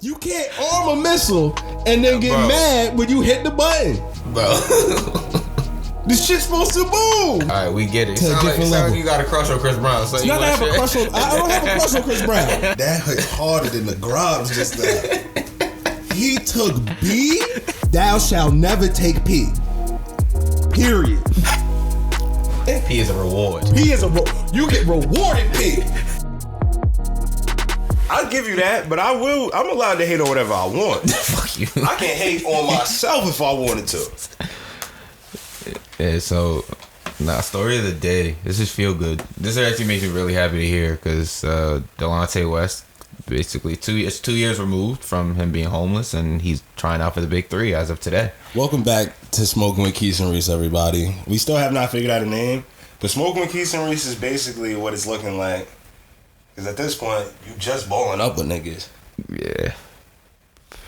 You can't arm a missile and then get mad when you hit the button. Bro. This shit's supposed to move. Alright, we get it. Sound like you got a crush on Chris Brown. So I don't have a crush on Chris Brown. That hit harder than the grubs just now. He took B. Thou shalt never take P. Period. P is a reward. You get rewarded P. I'll give you that, but I'm allowed to hate on whatever I want. Fuck you. I can't hate on myself if I wanted to. Yeah, so, story of the day. This is feel good. This actually makes me really happy to hear because Delonte West, basically, it's 2 years removed from him being homeless, and he's trying out for the big three as of today. Welcome back to Smoking with Keith and Reese, everybody. We still have not figured out a name, but Smoking with Keith and Reese is basically what it's looking like. Because at this point, you just balling up with niggas. Yeah.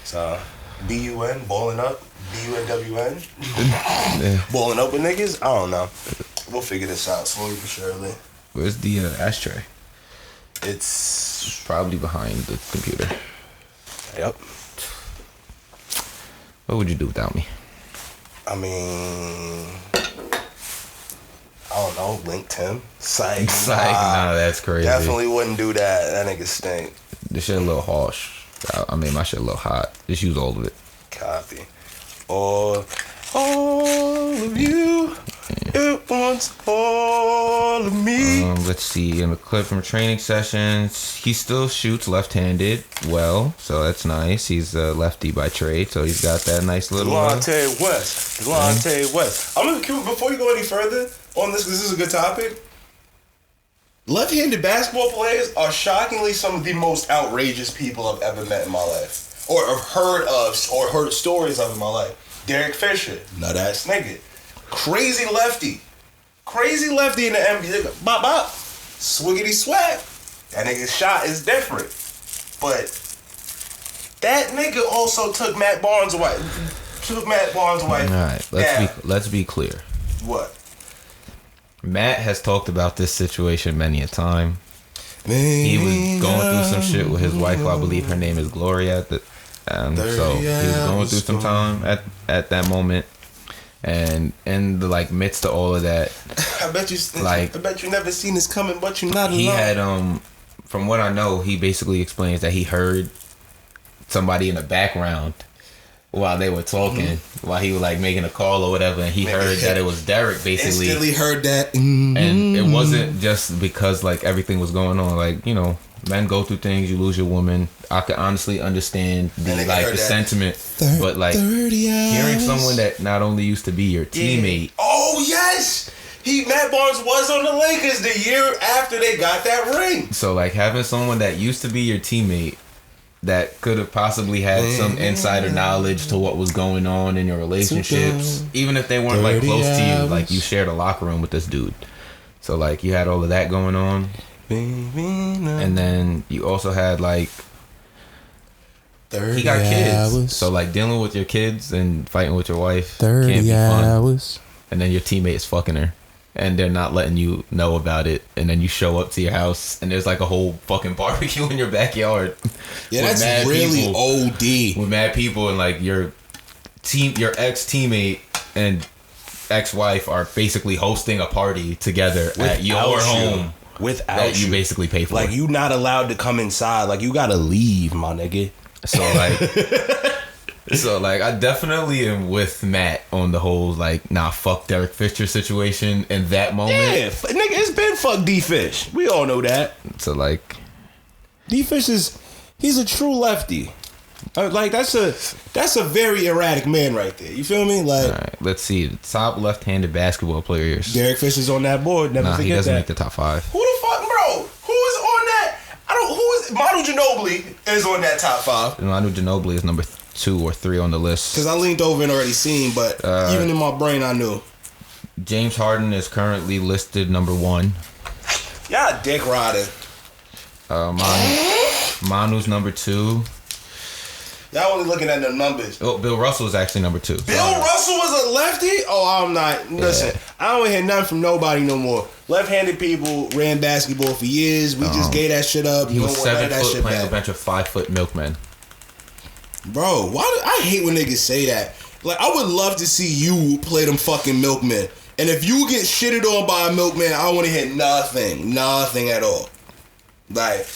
So, B-U-N, balling up. B-U-N-W-N. Balling up with niggas? I don't know. We'll figure this out slowly but surely. Where's the ashtray? It's probably behind the computer. Yep. What would you do without me? I mean, I don't know. LinkedIn. Psych. Nah, that's crazy. Definitely wouldn't do that. That nigga stink. This shit a little harsh. I made my shit a little hot. Just use all of it. Copy. All of you. It wants all of me. Let's see. In the clip from training sessions, he still shoots left-handed well, so that's nice. He's a lefty by trade, so he's got that nice little. Delonte West. I'm gonna before you go any further on this. This is a good topic. Left-handed basketball players are shockingly some of the most outrageous people I've ever met in my life, or have heard of, or heard stories of in my life. Derek Fisher, nut ass nigga, crazy lefty in the NBA. Bop bop, swiggity swag. That nigga's shot is different, but that nigga also took Matt Barnes' wife. All right, let's be clear. What? Matt has talked about this situation many a time. He was going through some shit with his wife, who I believe her name is Gloria. So he was going through some time at that moment, and in the midst of all of that, I bet you never seen this coming, but you not alone. He had from what I know, he basically explains that he heard somebody in the background while they were talking, while he was making a call or whatever, and he heard that it was Derek basically. Instantly heard that. And it wasn't just because everything was going on. Men go through things, you lose your woman. I can honestly understand the sentiment, but hearing someone that not only used to be your teammate. Oh yes! Matt Barnes was on the Lakers the year after they got that ring. So having someone that used to be your teammate that could have possibly had some insider knowledge to what was going on in your relationships, even if they weren't close to you, you shared a locker room with this dude. So you had all of that going on. And then you also had he got kids. So dealing with your kids and fighting with your wife can't be fun. And then your teammate is fucking her, and they're not letting you know about it, and then you show up to your house and there's a whole fucking barbecue in your backyard. Yeah, that's really OD. With mad people, and your ex teammate and ex-wife are basically hosting a party together at your home. Without you basically pay for it. You not allowed to come inside. You gotta leave, my nigga. So I definitely am with Matt on the whole fuck Derek Fisher situation in that moment. Yeah, nigga, it's been fuck D Fish. We all know that. So D Fish he's a true lefty. That's a very erratic man right there. You feel me? All right, let's see the top left-handed basketball players. Derek Fisher's on that board. Never forget that. He doesn't make the top 5. Who the fuck, bro? Who is on that? Manu Ginobili is on that top 5. Manu Ginobili is number 2 or 3 on the list. Because I leaned over and already seen, but even in my brain, I knew. James Harden is currently listed number 1. Y'all dick riding. Manu's number 2. Y'all only looking at the numbers. Oh, Bill Russell is actually number 2. Bill Russell was a lefty? Oh, I'm not. Listen, I don't hear nothing from nobody no more. Left-handed people ran basketball for years. We just gave that shit up. He was 7 foot playing a bunch of 5 foot milkmen. Bro, I hate when niggas say that. Like, I would love to see you play them fucking milkmen. And if you get shitted on by a milkman, I don't want to hear nothing at all. Like,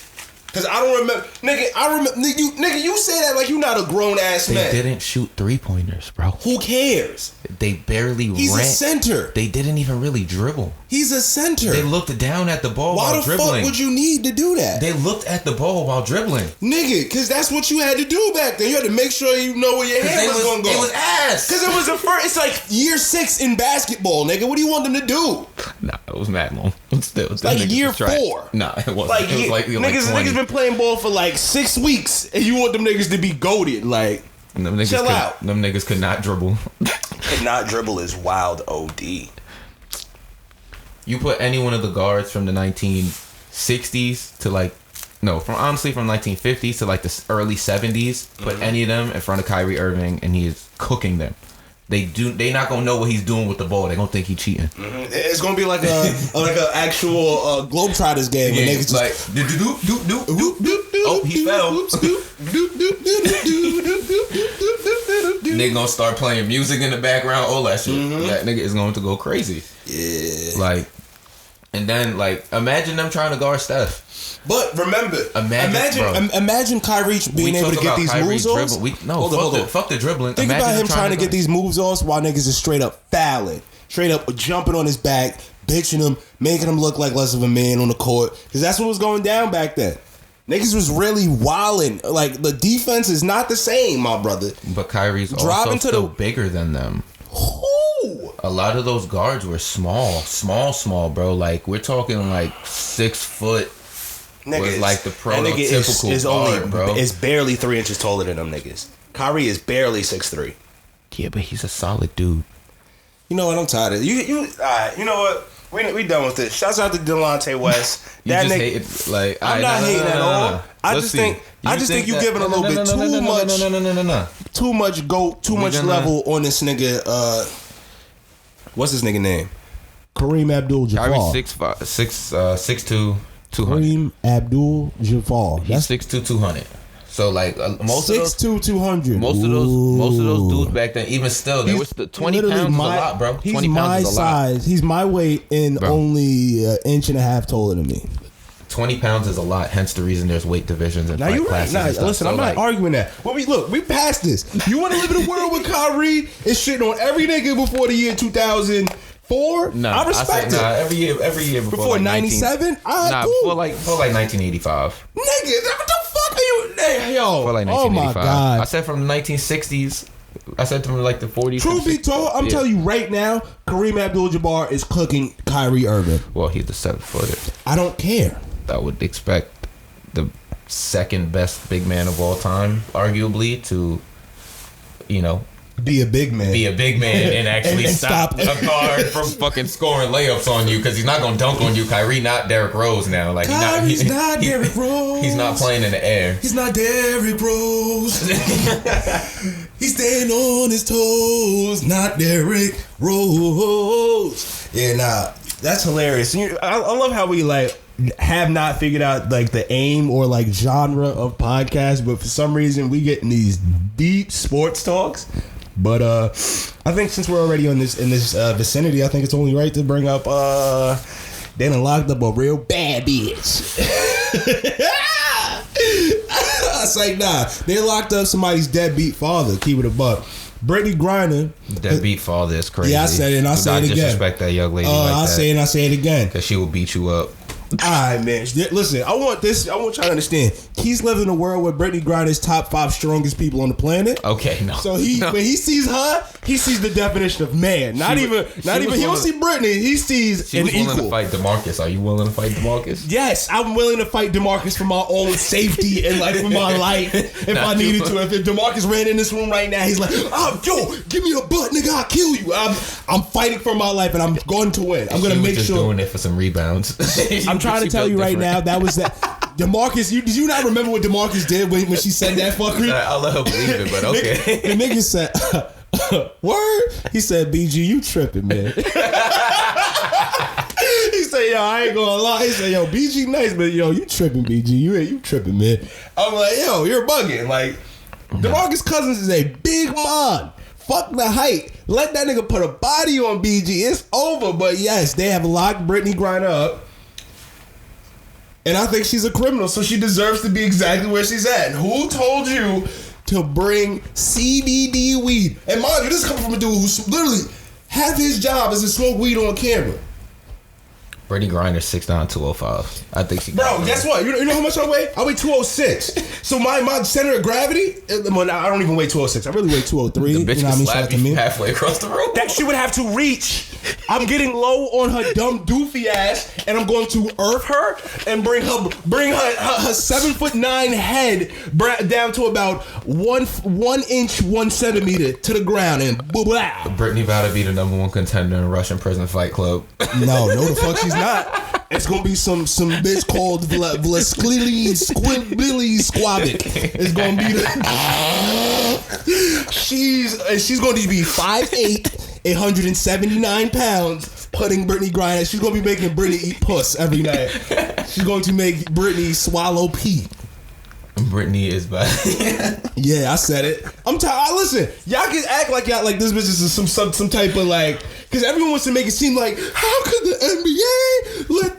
cause I don't remember, nigga, you say that like you not a grown ass man. They didn't shoot 3-pointers, bro. Who cares? They barely He's ran. a center. They didn't even really dribble. He's a center. They looked down at the ball while dribbling. Why the fuck would you need to do that? They looked at the ball while dribbling. Nigga, cause that's what you had to do back then. You had to make sure you know where your hand was gonna go. It was ass. Cause it was it's like year 6 in basketball, nigga. What do you want them to do? Nah, it was mad long. Still, like year 4. Nah, it wasn't. Like, it was like niggas been playing ball for like 6 weeks, and you want them niggas to be goated. Like, chill out. Them niggas could not dribble. Could not dribble is wild OD. You put any one of the guards from the 1960s to from 1950s to like the early 70s, put any of them in front of Kyrie Irving, and he is cooking them. They not gonna know what he's doing with the ball. They gonna think he's cheating. Mm-hmm. It's gonna be like a actual Globetrotters game. Yeah, Where niggas like oh, he fell. Nigga gonna start playing music in the background, all that shit. Mm-hmm. That nigga is going to go crazy. Yeah. Like, and then imagine them trying to guard Steph. But remember, imagine Kyrie being able to get these moves off. Fuck the dribbling. Think about him trying to get these moves off while niggas is straight up fouling, straight up jumping on his back, bitching him, making him look like less of a man on the court. Because that's what was going down back then. Niggas was really wilding. Like, the defense is not the same, my brother. But Kyrie's also still bigger than them. Who? A lot of those guards were small, bro. Like, we're talking like 6 foot. Niggas, was like the prototypical guard, bro. It's barely 3 inches taller than them niggas. Kyrie is barely 6'3". Yeah, but he's a solid dude. You know what? I'm tired of you. All right, you know what? We done with this. Shouts out to Delonte West. That nigga, I'm not hating at all. I just think you giving a little bit too much. Too much goat. Too much level on this nigga. What's his nigga name? Kareem Abdul-Jabbar. Kyrie 6'2", 200. Kareem Abdul-Jabbar. He's 6'2", 200. So most 6'2", 200. Most of those dudes back then, even still, they were 20 pounds is a lot, bro. 20 he's pounds my is a lot. size. He's my weight and only an inch and a half taller than me. 20 pounds is a lot. Hence the reason there's weight divisions and fight classes. Nah, listen, I'm not arguing that. Well, we passed this. You want to live in a world where Kyrie is shitting on every nigga before the year 2004? Nah, I respect it. Every year before 97. Nah, cool. before 1985. Nigga, what the fuck are you? Hey, yo, for 1985. Oh my god! I said from the 1960s. I said from the 40s. Truth be told, I'm telling you right now, Kareem Abdul-Jabbar is cooking Kyrie Irving. Well, he's the 7-footer. I don't care. I would expect the second best big man of all time, arguably, to, be a big man and actually and stop a guard from fucking scoring layups on you, because he's not gonna dunk on you. Kyrie not Derrick Rose now. Like, Kyrie's not Derrick Rose. He's not playing in the air. He's not Derrick Rose. He's staying on his toes. Not Derrick Rose. Yeah, nah, that's hilarious. I love how we have not figured out the aim or genre of podcast, but for some reason we get in these deep sports talks. But I think since we're already in this vicinity, I think it's only right to bring up they done locked up a real bad bitch. It's like, nah, they locked up somebody's deadbeat father. Keep it a buck. Brittany Griner. Deadbeat father is crazy. Yeah, I said it and I say it again. Disrespect that young lady like that. I say it and I say it again. Because she will beat you up. Alright, man. Listen, I want y'all to understand. He's living in a world where Brittany Griner is top 5 strongest people on the planet. Okay, no. So when he sees her, he sees the definition of man. He don't see Brittany. He sees an equal. She was willing to fight DeMarcus. Are you willing to fight DeMarcus? Yes, I'm willing to fight DeMarcus for my own safety and for my life if I needed to. If DeMarcus ran in this room right now, he's like, yo, give me a butt, nigga, I'll kill you. I'm fighting for my life and I'm going to win. I'm going to make sure. Doing it for some rebounds. I'm trying to tell you right now, that was that. DeMarcus, did you not remember what DeMarcus did when she said that fuckery? I'll let her believe it, but okay. The nigga said, word? He said, BG, you tripping, man. He said, yo, I ain't gonna lie. He said, yo, BG nice, but yo, you tripping, BG. You tripping, man. I'm like, yo, you're bugging. DeMarcus Cousins is a big man. Fuck the height. Let that nigga put a body on BG. It's over. But yes, they have locked Brittany Griner up. And I think she's a criminal, so she deserves to be exactly where she's at. And who told you to bring CBD weed? And mind you, this is coming from a dude who's literally half his job is to smoke weed on camera. Brittany Griner 6'9", 205. I think she. Bro, guess what? You know how much I weigh? I weigh 206. So my center of gravity. Well, I don't even weigh 206. I really weigh 203. The bitch you know what I mean? can slap you halfway across the room. That shit would have to reach. I'm getting low on her dumb doofy ass, and I'm going to earth her and bring her 7'9" head down to about 1 inch 1 centimeter to the ground, and blah. Brittany about to be the #1 contender in Russian Prison Fight Club. No, the fuck she's not. It's gonna be some bitch called Vlasklili Squabic. It's gonna be the she's going to be 5'8", 179 pounds, putting Brittany Griner. She's gonna be making Brittany eat puss every night. She's going to make Brittany swallow pee. Brittany is bad. Yeah, I said it. I'm tired. Listen, y'all can act like y'all like this bitch is some type of like, because everyone wants to make it seem like, how could the NBA let a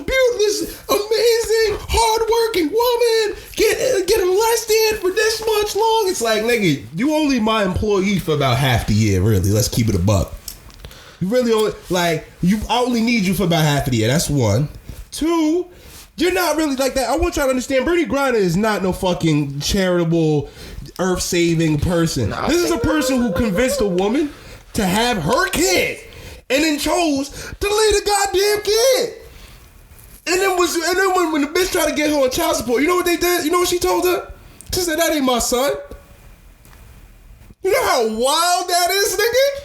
beautiful, amazing, hardworking woman get molested for this much long? It's like, nigga, you only my employee for about half the year. Really, let's keep it a buck. You really only I only need you for about half of the year. That's one. Two. You're not really like that. I want y'all to understand, Brittany Griner is not no fucking charitable, earth-saving person. This is a person who convinced a woman to have her kid and then chose to leave the goddamn kid. And then when the bitch tried to get her on child support, you know what they did? You know what she told her? She said, that ain't my son. You know how wild that is, nigga?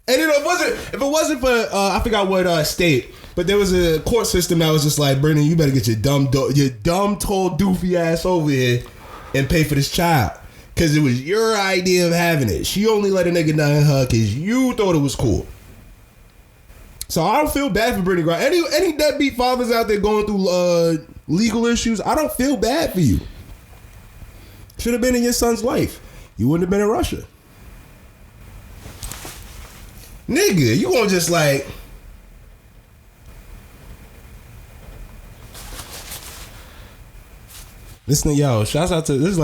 And then if it wasn't for I forgot what state, but there was a court system that was just like, Brittany, you better get your dumb tall doofy ass over here and pay for this child, because it was your idea of having it. She only let a nigga nut her because you thought it was cool. So I don't feel bad for Brittany Griner. Any deadbeat fathers out there going through legal issues, I don't feel bad for you. Should have been in your son's life. You wouldn't have been in Russia. Nigga, you gonna just like... Listen, yo, shouts out to this.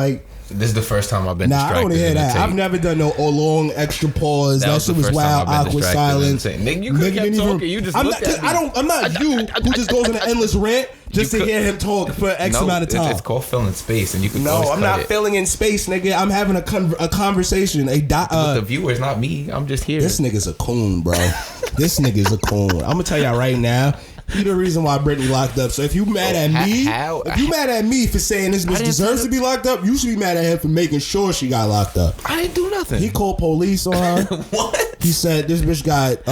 This is the first time I've been distracted. I don't hear that. I've never done no long extra pause. That shit was wild, awkward silence. Nigga, you could kept talking. You just looked at me. I'm not you who just goes on an endless rant just to hear him talk for X amount of time. It's called filling space, and you can. No, I'm not filling in space, nigga. I'm having a conversation. With the viewers, not me. I'm just here. This nigga's a coon, bro. This nigga's a coon. I'm gonna tell y'all right now. He the reason why Brittany locked up. So if you mad at me, if you mad at me for saying this bitch deserves to be locked up, you should be mad at him for making sure she got locked up. I didn't do nothing. He called police on her. What? He said this bitch got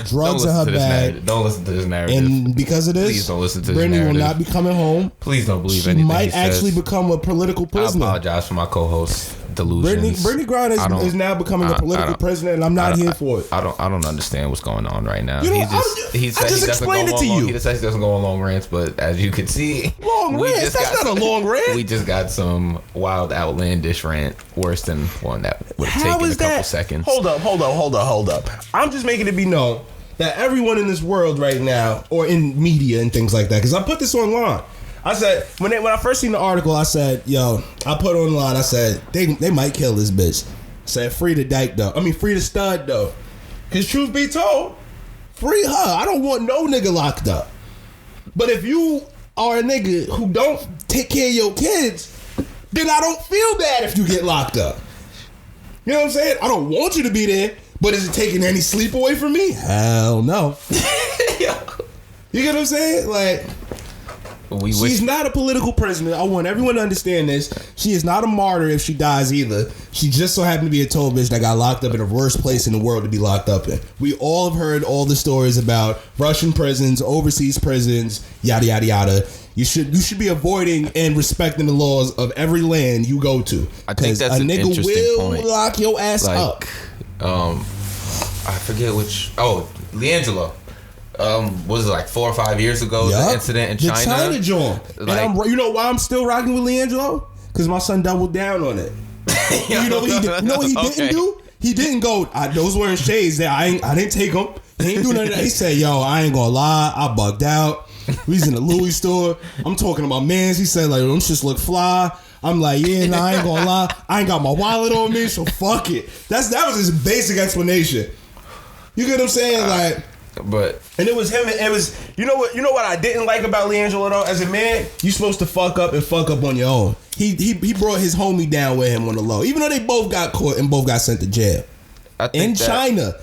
drugs in her bag. Don't listen to this narrative. And because of this, please don't listen to this Brittany narrative. will not be coming home. Please don't believe she anything might he actually says. become a political prisoner. I apologize for my co-host delusions. Brittany Griner is now becoming a political prisoner, and I'm not here for it. I don't understand what's going on right now. You know, he just explained it to you. He just says he doesn't go on long rants, but as you can see, long rants. That's not a long rant. We just got some wild, outlandish rant, worse than one that would have taken a couple seconds. Hold up. I'm just making it be known that everyone in this world right now, or in media and things like that, because I put this online. I said, when I first seen the article, I said, yo, I put online, I said, they might kill this bitch. I said, free the stud though. Because truth be told, free her. I don't want no nigga locked up. But if you are a nigga who don't take care of your kids, then I don't feel bad if you get locked up. You know what I'm saying? I don't want you to be there, but is it taking any sleep away from me? Hell no. You get what I'm saying? Like... She's not a political prisoner. I want everyone to understand this. She is not a martyr if she dies either. She just so happened to be a told bitch that got locked up in the worst place in the world to be locked up in. We all have heard all the stories about Russian prisons, overseas prisons, yada yada yada. You should be avoiding and respecting the laws of every land you go to. I think that's a an nigga interesting point. Lock your ass up. I forget which. Oh, LiAngelo. Was it like 4 or 5 years ago? The incident in China. The China joint. And you know why I'm still rocking with LiAngelo? Because my son doubled down on it. You know what he did? You know what he didn't do? He didn't go. Those wearing shades. That I didn't take them. He ain't do none of that. He said, "Yo, I ain't gonna lie. I bugged out. We was in the Louis store. I'm talking about mans." He said, "Like them shits look fly." I'm like, "Yeah, nah, I ain't gonna lie. I ain't got my wallet on me, so fuck it." That was his basic explanation. You get what I'm saying? Like. And it was him. It was you know what I didn't like about LiAngelo though. As a man, you supposed to fuck up on your own. He brought his homie down with him on the low, even though they both got caught and both got sent to jail in China.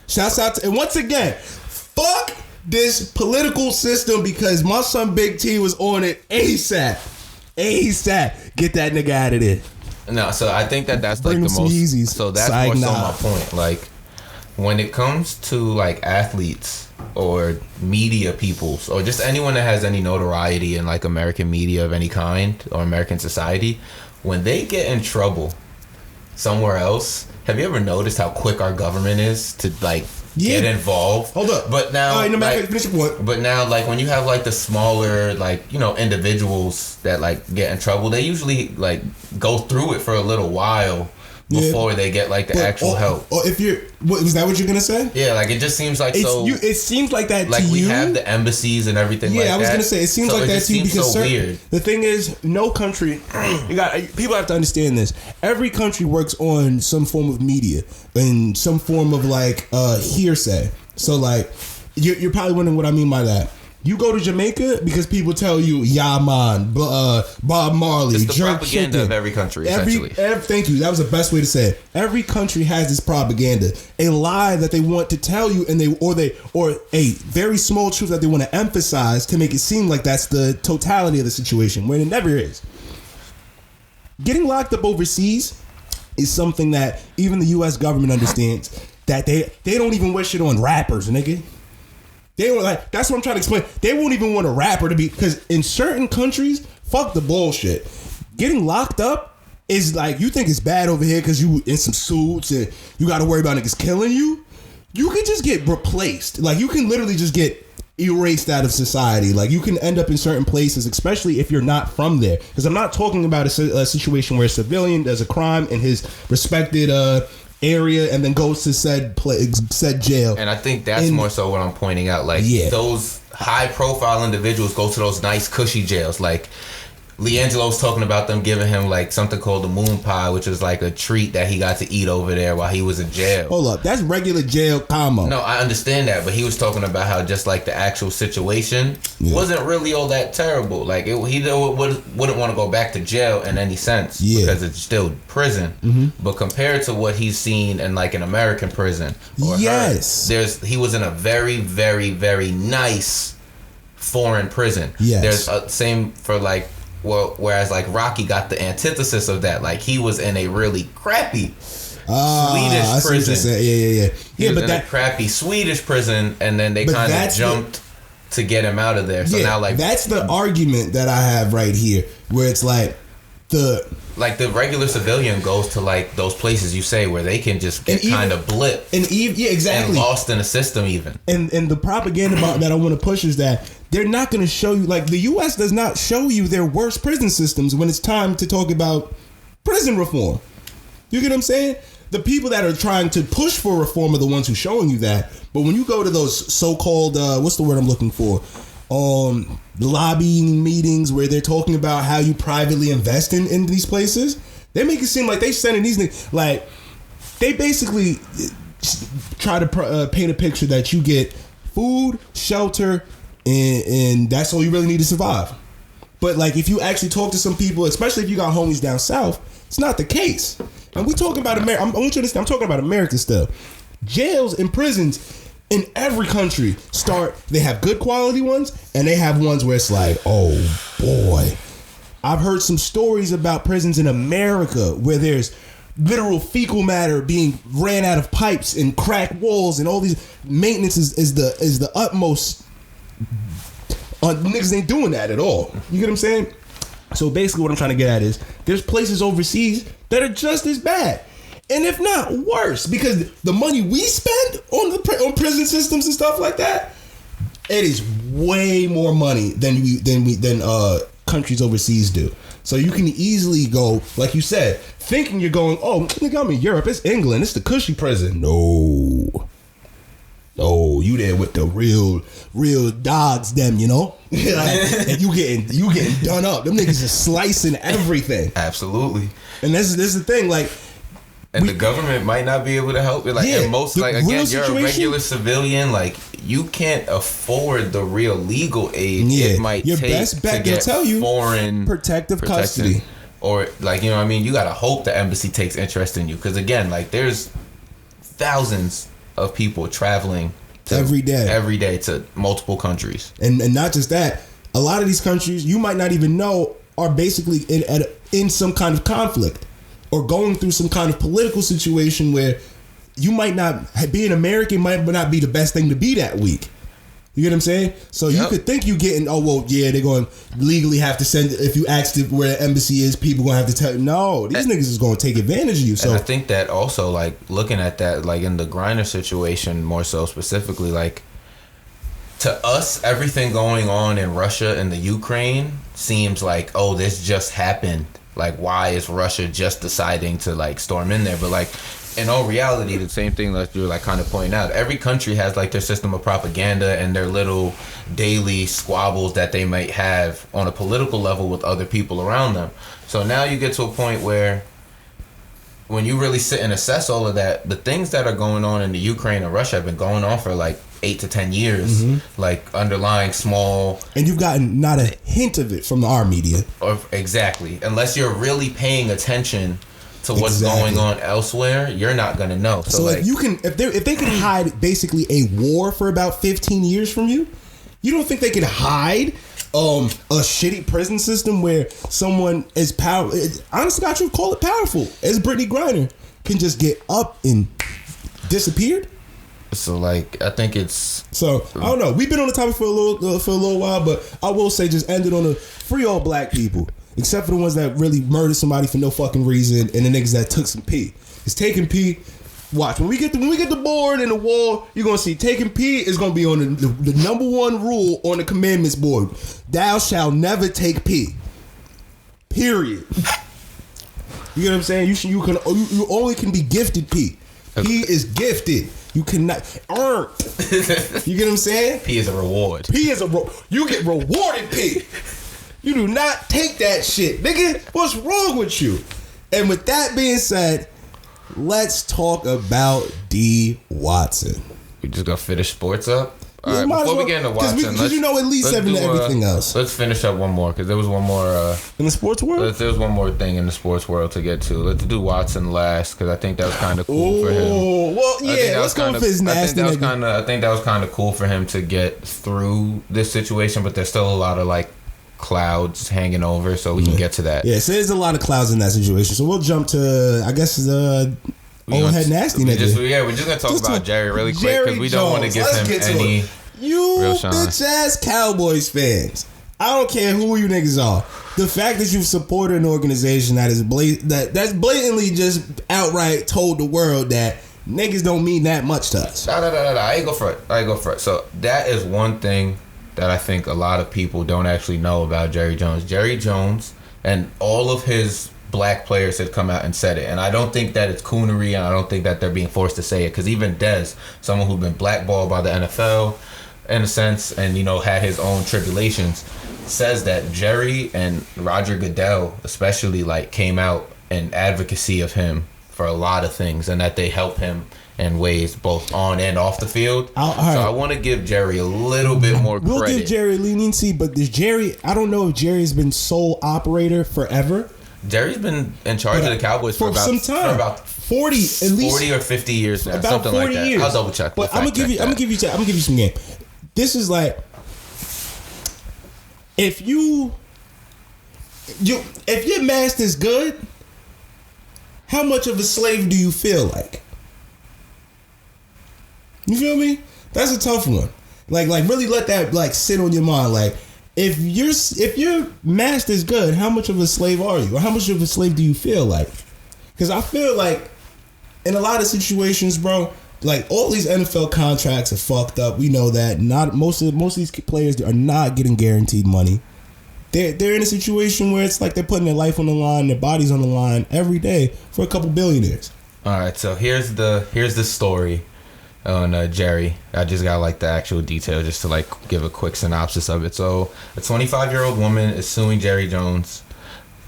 Shouts out to, and once again, fuck this political system because my son Big T was on it ASAP. Get that nigga out of there. No, so I think that's Bring like the most. Yeezys. So that's more so my point. Like, when it comes to like athletes or media peoples or just anyone that has any notoriety in like American media of any kind or American society, when they get in trouble somewhere else, have you ever noticed how quick our government is to like get involved? Hold up. But now, all right, no matter, like, finish your point. But now, like when you have like the smaller, like, you know, individuals that like get in trouble, they usually like go through it for a little while before they get like the actual help. Or if you're, was that what you're gonna say? Yeah, like it just seems like it seems like that. Like to we you. have the embassies and everything. Yeah, like I was that. gonna say it seems like that to you because so weird. The thing is, no country. People have to understand this. Every country works on some form of media and some form of like hearsay. So like, you're probably wondering what I mean by that. You go to Jamaica because people tell you, "Yeah, man, Bob Marley." It's the jerk propaganda chicken. of every country, essentially. Thank you. That was the best way to say it. Every country has this propaganda, a lie that they want to tell you, and or a very small truth that they want to emphasize to make it seem like that's the totality of the situation, when it never is. Getting locked up overseas is something that even the U.S. government understands. That they don't even wish it on rappers, nigga. They were like, that's what I'm trying to explain. They won't even want a rapper to be, because in certain countries, fuck the bullshit. Getting locked up is like, you think it's bad over here because you in some suits and you got to worry about niggas killing you. You can just get replaced. Like, you can literally just get erased out of society. Like, you can end up in certain places, especially if you're not from there. Because I'm not talking about a situation where a civilian does a crime in his respected area and then goes to said jail. And I think that's more so what I'm pointing out. Like, those high profile individuals go to those nice cushy jails. Like, LiAngelo's talking about them giving him like something called the moon pie, which is like a treat that he got to eat over there while he was in jail. Hold up, that's regular jail combo. No, I understand that, but he was talking about how just like the actual situation wasn't really all that terrible. Like he wouldn't want to go back to jail in any sense because it's still prison. Mm-hmm. But compared to what he's seen in like an American prison, he was in a very, very, very nice foreign prison. Yes, there's a same for like. Well, whereas like Rocky got the antithesis of that. Like he was in a really crappy Swedish prison. Yeah, but that crappy Swedish prison, and then they kind of jumped to get him out of there. So now, like, that's the argument that I have right here, where it's like the regular civilian goes to like those places you say where they can just get kind of blip and lost in the system even. And the propaganda that I want to push is that they're not going to show you, like, the U.S. does not show you their worst prison systems when it's time to talk about prison reform. You get what I'm saying? The people that are trying to push for reform are the ones who are showing you that. But when you go to those so-called, what's the word I'm looking for? Lobbying meetings where they're talking about how you privately invest in these places, they make it seem like they sending these niggas, like, they basically try to paint a picture that you get food, shelter, and that's all you really need to survive. But like, if you actually talk to some people, especially if you got homies down south, it's not the case. And we talking about America. I want you to understand, I'm talking about America still. Jails and prisons in every country they have good quality ones, and they have ones where it's like, oh boy. I've heard some stories about prisons in America where there's literal fecal matter being ran out of pipes and cracked walls, and all these maintenance is the utmost. Niggas ain't doing that at all. You get what I'm saying? So basically what I'm trying to get at is there's places overseas that are just as bad, and if not worse, because the money we spend on prison systems and stuff like that, it is way more money than countries overseas do. So you can easily go, like you said, thinking you're going, oh, nigga, I'm in Europe. It's England. It's the cushy prison. No, you there with the real dogs, them, you know? Like, and you getting done up. Them niggas is slicing everything. Absolutely. And this is the thing, like. And the government might not be able to help you. Like, and most, like, again, you're a regular civilian. Like, you can't afford the real legal aid. Yeah. It might your take best bet to get tell you foreign protective custody. Or, like, you know what I mean? You got to hope the embassy takes interest in you. Because, again, like, there's thousands of people traveling every day to multiple countries. And not just that, a lot of these countries you might not even know are basically in some kind of conflict or going through some kind of political situation where you might not, being American might not be the best thing to be that week. You get what I'm saying? So you could think you getting, oh, well, yeah, they're going to legally have to send, if you ask where the embassy is, people going to have to tell you, no, these niggas is going to take advantage of you. So and I think that also, like, looking at that, like, in the Griner situation more so specifically, like, to us, everything going on in Russia and the Ukraine seems like, oh, this just happened. Like, why is Russia just deciding to, like, storm in there? But, like, in all reality, the same thing that you're, like, kind of pointing out. Every country has, like, their system of propaganda and their little daily squabbles that they might have on a political level with other people around them. So now you get to a point where when you really sit and assess all of that, the things that are going on in the Ukraine and Russia have been going on for, like, 8 to 10 years, like underlying small, and you've gotten not a hint of it from our media. Or exactly, unless you're really paying attention to what's going on elsewhere, you're not gonna know. So like, if they can hide basically a war for about 15 years from you, you don't think they can hide a shitty prison system where someone is honestly, got you call it powerful as Brittany Griner can just get up and disappeared. So, like, I think it's... So, I don't know. We've been on the topic for a little while, but I will say just ended on a free all black people, except for the ones that really murdered somebody for no fucking reason, and the niggas that took some pee. It's taking pee. Watch, when we get the board and the wall, you're gonna see taking pee is gonna be on the number one rule on the commandments board. Thou shalt never take pee. Period. You know what I'm saying? You only can be gifted pee. Pee is gifted. You cannot earn. You get what I'm saying? P is a reward. You get rewarded P. You do not take that shit, nigga. What's wrong with you? And with that being said, let's talk about D. Watson. We just gonna finish sports up. All right, before we get into Watson, because you know at least everything else. Let's finish up one more because there was one more in the sports world. There was one more thing in the sports world to get to. Let's do Watson last because I think that was kind of cool for him. Oh well, yeah. Let's go with his nasty. I think that was kind of cool for him to get through this situation, but there's still a lot of like clouds hanging over, so we can get to that. Yeah, so there's a lot of clouds in that situation. So we'll jump to old head nasty nigga. We're just gonna talk about Jerry really quick because we don't want to give him any. You bitch ass Cowboys fans. I don't care who you niggas are. The fact that you've supported an organization that is that's blatantly just outright told the world that niggas don't mean that much to us. I ain't go for it. So that is one thing that I think a lot of people don't actually know about Jerry Jones. Jerry Jones and all of his black players had come out and said it, and I don't think that it's coonery, and I don't think that they're being forced to say it, because even Dez, someone who's been blackballed by the NFL in a sense, and had his own tribulations, says that Jerry and Roger Goodell especially came out in advocacy of him for a lot of things, and that they help him in ways both on and off the field. I want to give Jerry a little bit more credit. We'll give Jerry leniency, but I don't know if Jerry's been sole operator forever. Jerry's been in charge of the Cowboys for about some time, for about 40 or 50 years now, about something 40 like that. Years. I'll double check. But I'm gonna give you some game. This is like, if your master's good, how much of a slave do you feel like? You feel me? That's a tough one. Like really let that sit on your mind. Like, if your master's good, how much of a slave are you? Or how much of a slave do you feel like? Because I feel like in a lot of situations, bro, all these NFL contracts are fucked up. We know that. Not most of these players are not getting guaranteed money. they're in a situation where it's like they're putting their life on the line, their bodies on the line every day for a couple billionaires. All right, so here's the story on Jerry. I just got like the actual detail just to like give a quick synopsis of it. So a 25-year-old woman is suing Jerry Jones,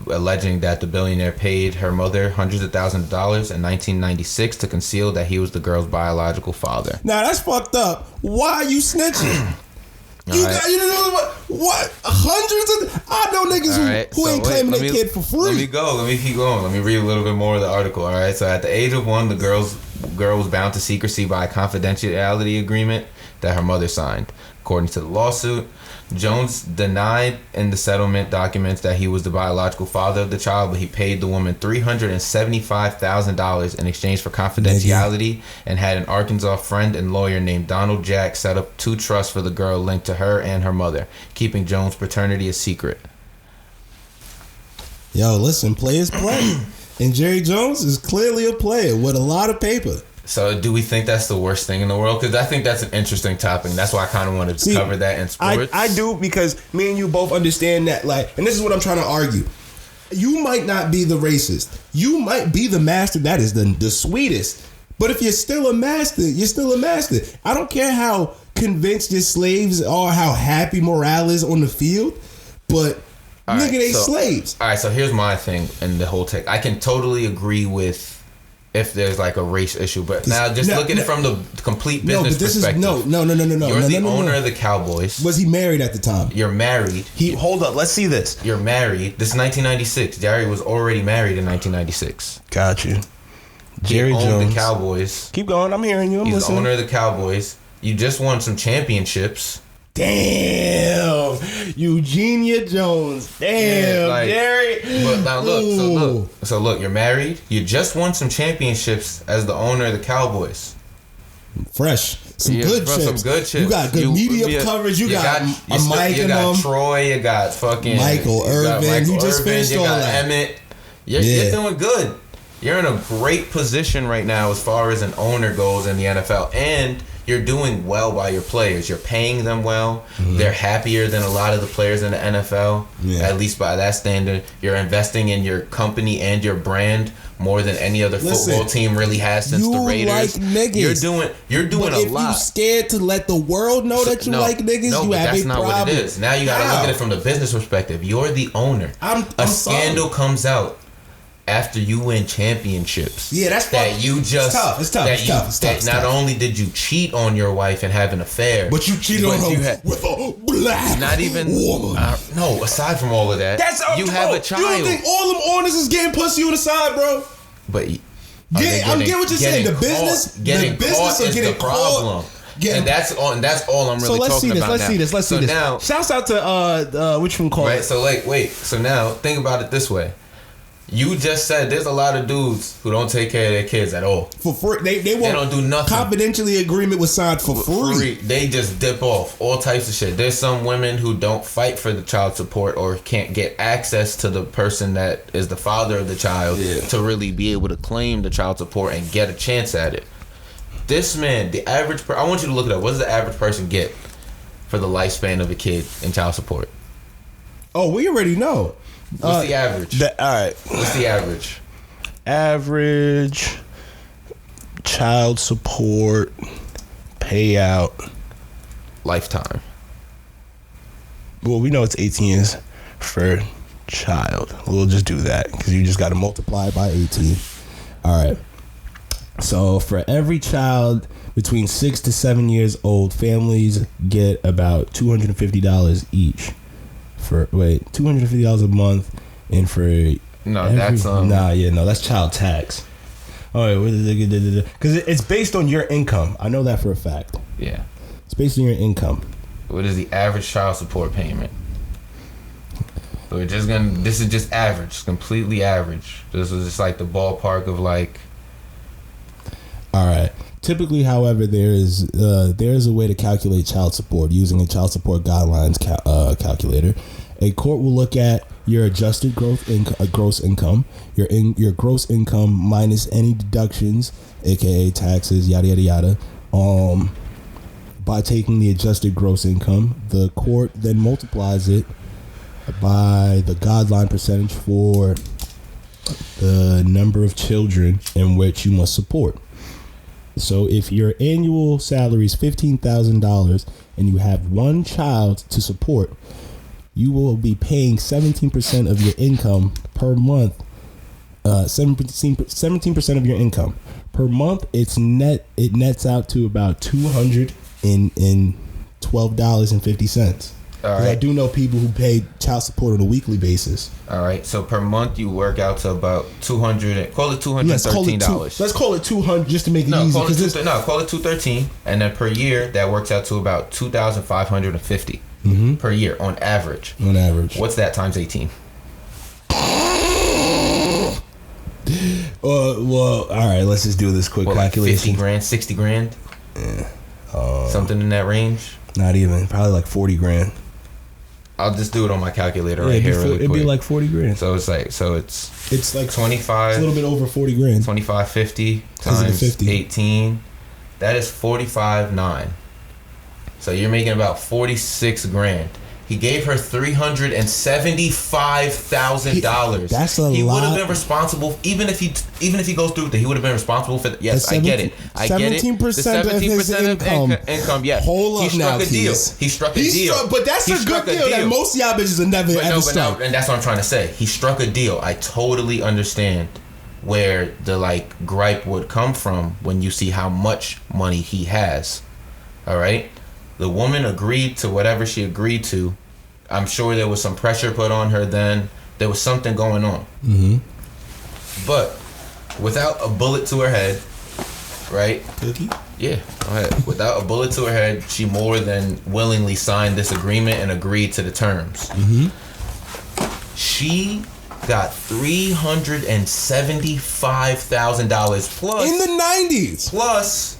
alleging that the billionaire paid her mother hundreds of thousands of dollars in 1996 to conceal that he was the girl's biological father. Now that's fucked up. Why are you snitching? You know what? Hundreds of I know niggas who ain't claiming their kid for free. Let me go. Let me keep going. Let me read a little bit more of the article. All right. So at the age of 1, the girl was bound to secrecy by a confidentiality agreement that her mother signed. According to the lawsuit, Jones denied in the settlement documents that he was the biological father of the child, but he paid the woman $375,000 in exchange for confidentiality and had an Arkansas friend and lawyer named Donald Jack set up 2 trusts for the girl linked to her and her mother, keeping Jones' paternity a secret. Yo, listen, players play. And Jerry Jones is clearly a player with a lot of paper. So do we think that's the worst thing in the world? Because I think that's an interesting topic. That's why I kind of wanted to cover that in sports. I do, because me and you both understand that, like, and this is what I'm trying to argue. You might not be the racist. You might be the master. That is the sweetest. But if you're still a master, you're still a master. I don't care how convinced your slaves are, how happy morale is on the field, but they slaves. All right, so here's my thing and the whole take. I can totally agree with if there's like a race issue, but now just look at it from the complete business perspective. No. You're the owner of the Cowboys. Was he married at the time? You're married. Hold up, let's see this. You're married. This is 1996. Jerry was already married in 1996. Got you. Jerry Jones owned the Cowboys. Keep going, I'm hearing you. He's listening. the owner of the Cowboys. You just won some championships. Damn, Eugenia Jones. Damn, like, Jerry. But now look, so look, you're married. You just won some championships as the owner of the Cowboys. Some good chips. You got good media coverage. You got Mike you got Troy. You got fucking Michael Irvin. You just finished all that. Emmett. You're doing good. You're in a great position right now as far as an owner goes in the NFL, and you're doing well by your players. You're paying them well. Mm-hmm. They're happier than a lot of the players in the NFL, at least by that standard. You're investing in your company and your brand more than any other football team really has since the Raiders. Like niggas. You're doing a lot. If you scared to let the world know that you like niggas, you have a problem. That's not what it is. Now you gotta look at it from the business perspective. You're the owner. A scandal comes out after you win championships. Yeah, that's that you just. It's tough. Not only did you cheat on your wife and have an affair, but you cheated on her with a black woman. No, aside from all of that, you have a child. You don't think all them owners is getting pussy on the side, bro? But I get what you're saying. The business of getting caught. And that's all I'm really talking about. Let's see this. So now, shouts out to which one called it. So wait. So now think about it this way. You just said there's a lot of dudes who don't take care of their kids at all. For free. They don't do nothing. Confidentially agreement was signed for free. They just dip off. All types of shit. There's some women who don't fight for the child support or can't get access to the person that is the father of the child to really be able to claim the child support and get a chance at it. This man, the average I want you to look it up. What does the average person get for the lifespan of a kid in child support? Oh, we already know. What's the average? All right. What's the average? Average child support payout lifetime. Well, we know it's 18 years for child. We'll just do that because you just got to multiply by 18. All right. So for every child between 6 to 7 years old, families get about $250 each. $250 a month, and for that's child tax. All right, because it's based on your income. I know that for a fact. Yeah, it's based on your income. What is the average child support payment? This is just average, completely average. This is just like the ballpark of like. All right. Typically, however, there is a way to calculate child support using a child support guidelines calculator. A court will look at your adjusted gross income, your gross income minus any deductions, aka taxes, yada yada yada. By taking the adjusted gross income, the court then multiplies it by the guideline percentage for the number of children in which you must support. So if your annual salary is $15,000 and you have one child to support, you will be paying 17% of your income per month. 17% of your income per month. It nets out to about $212.50. All right. I do know people who pay child support on a weekly basis. All right, so per month you work out to about $200. Call it $213. Let's call it 200 just to make it easy. Call it $213, and then per year that works out to about $2,550 per year on average. On average, what's that times 18? Well, all right. Let's just do this quick calculation. Like 50 grand, 60 grand, something in that range. Not even, probably like 40 grand. I'll just do it on my calculator right here really quick. It'd be like 40 grand. So it's like it's like 25. It's a little bit over 40 grand. 2550 times 50. 18. That is 45.9. So you're making about 46 grand. He gave her $375,000. That's a lot. He would have been responsible, even if he goes through with it. He would have been responsible for that. Yes, I get it. I get it. 17% of his income. Yes. Hold up now, Keys. He struck a deal. But that's a good deal that most of y'all bitches will never ever strike. And that's what I'm trying to say. He struck a deal. I totally understand where the gripe would come from when you see how much money he has. All right. The woman agreed to whatever she agreed to. I'm sure there was some pressure put on her then. There was something going on. Mm-hmm. But without a bullet to her head, right? Cookie? Yeah, go ahead. Without a bullet to her head, she more than willingly signed this agreement and agreed to the terms. Mm-hmm. She got $375,000 plus. In the 90s. Plus,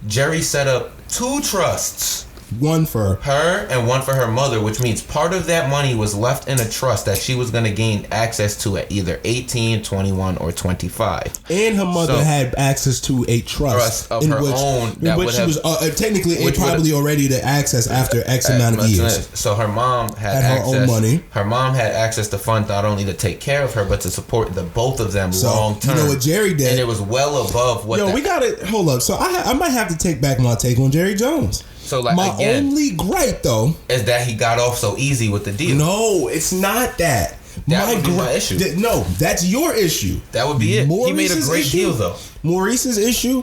Jerry set up 2 trusts. One for her and one for her mother, which means part of that money was left in a trust that she was going to gain access to at either 18, 21, or 25. And her mother had access to a trust of her own. In which she was technically probably already to access after X amount of years. So her mom had her own money. Her mom had access to funds not only to take care of her, but to support the both of them long term. You know what Jerry did? And it was well above what. Yo, we got to hold up. So I might have to take back my take on Jerry Jones. So my only gripe though is that he got off so easy with the deal. No, it's not that. That would be my issue. No, that's your issue. That would be it. He made a great deal though. Maurice's issue.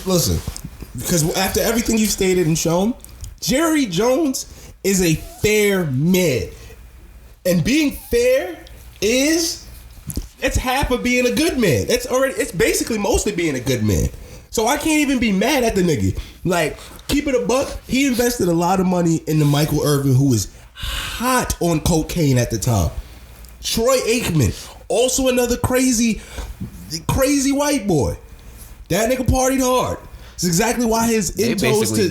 Listen, because after everything you've stated and shown, Jerry Jones is a fair man, and being fair it's half of being a good man. It's basically mostly being a good man. So I can't even be mad at the nigga. Like, keep it a buck. He invested a lot of money into Michael Irvin, who was hot on cocaine at the time. Troy Aikman, also another crazy white boy. That nigga partied hard. It's exactly why his They basically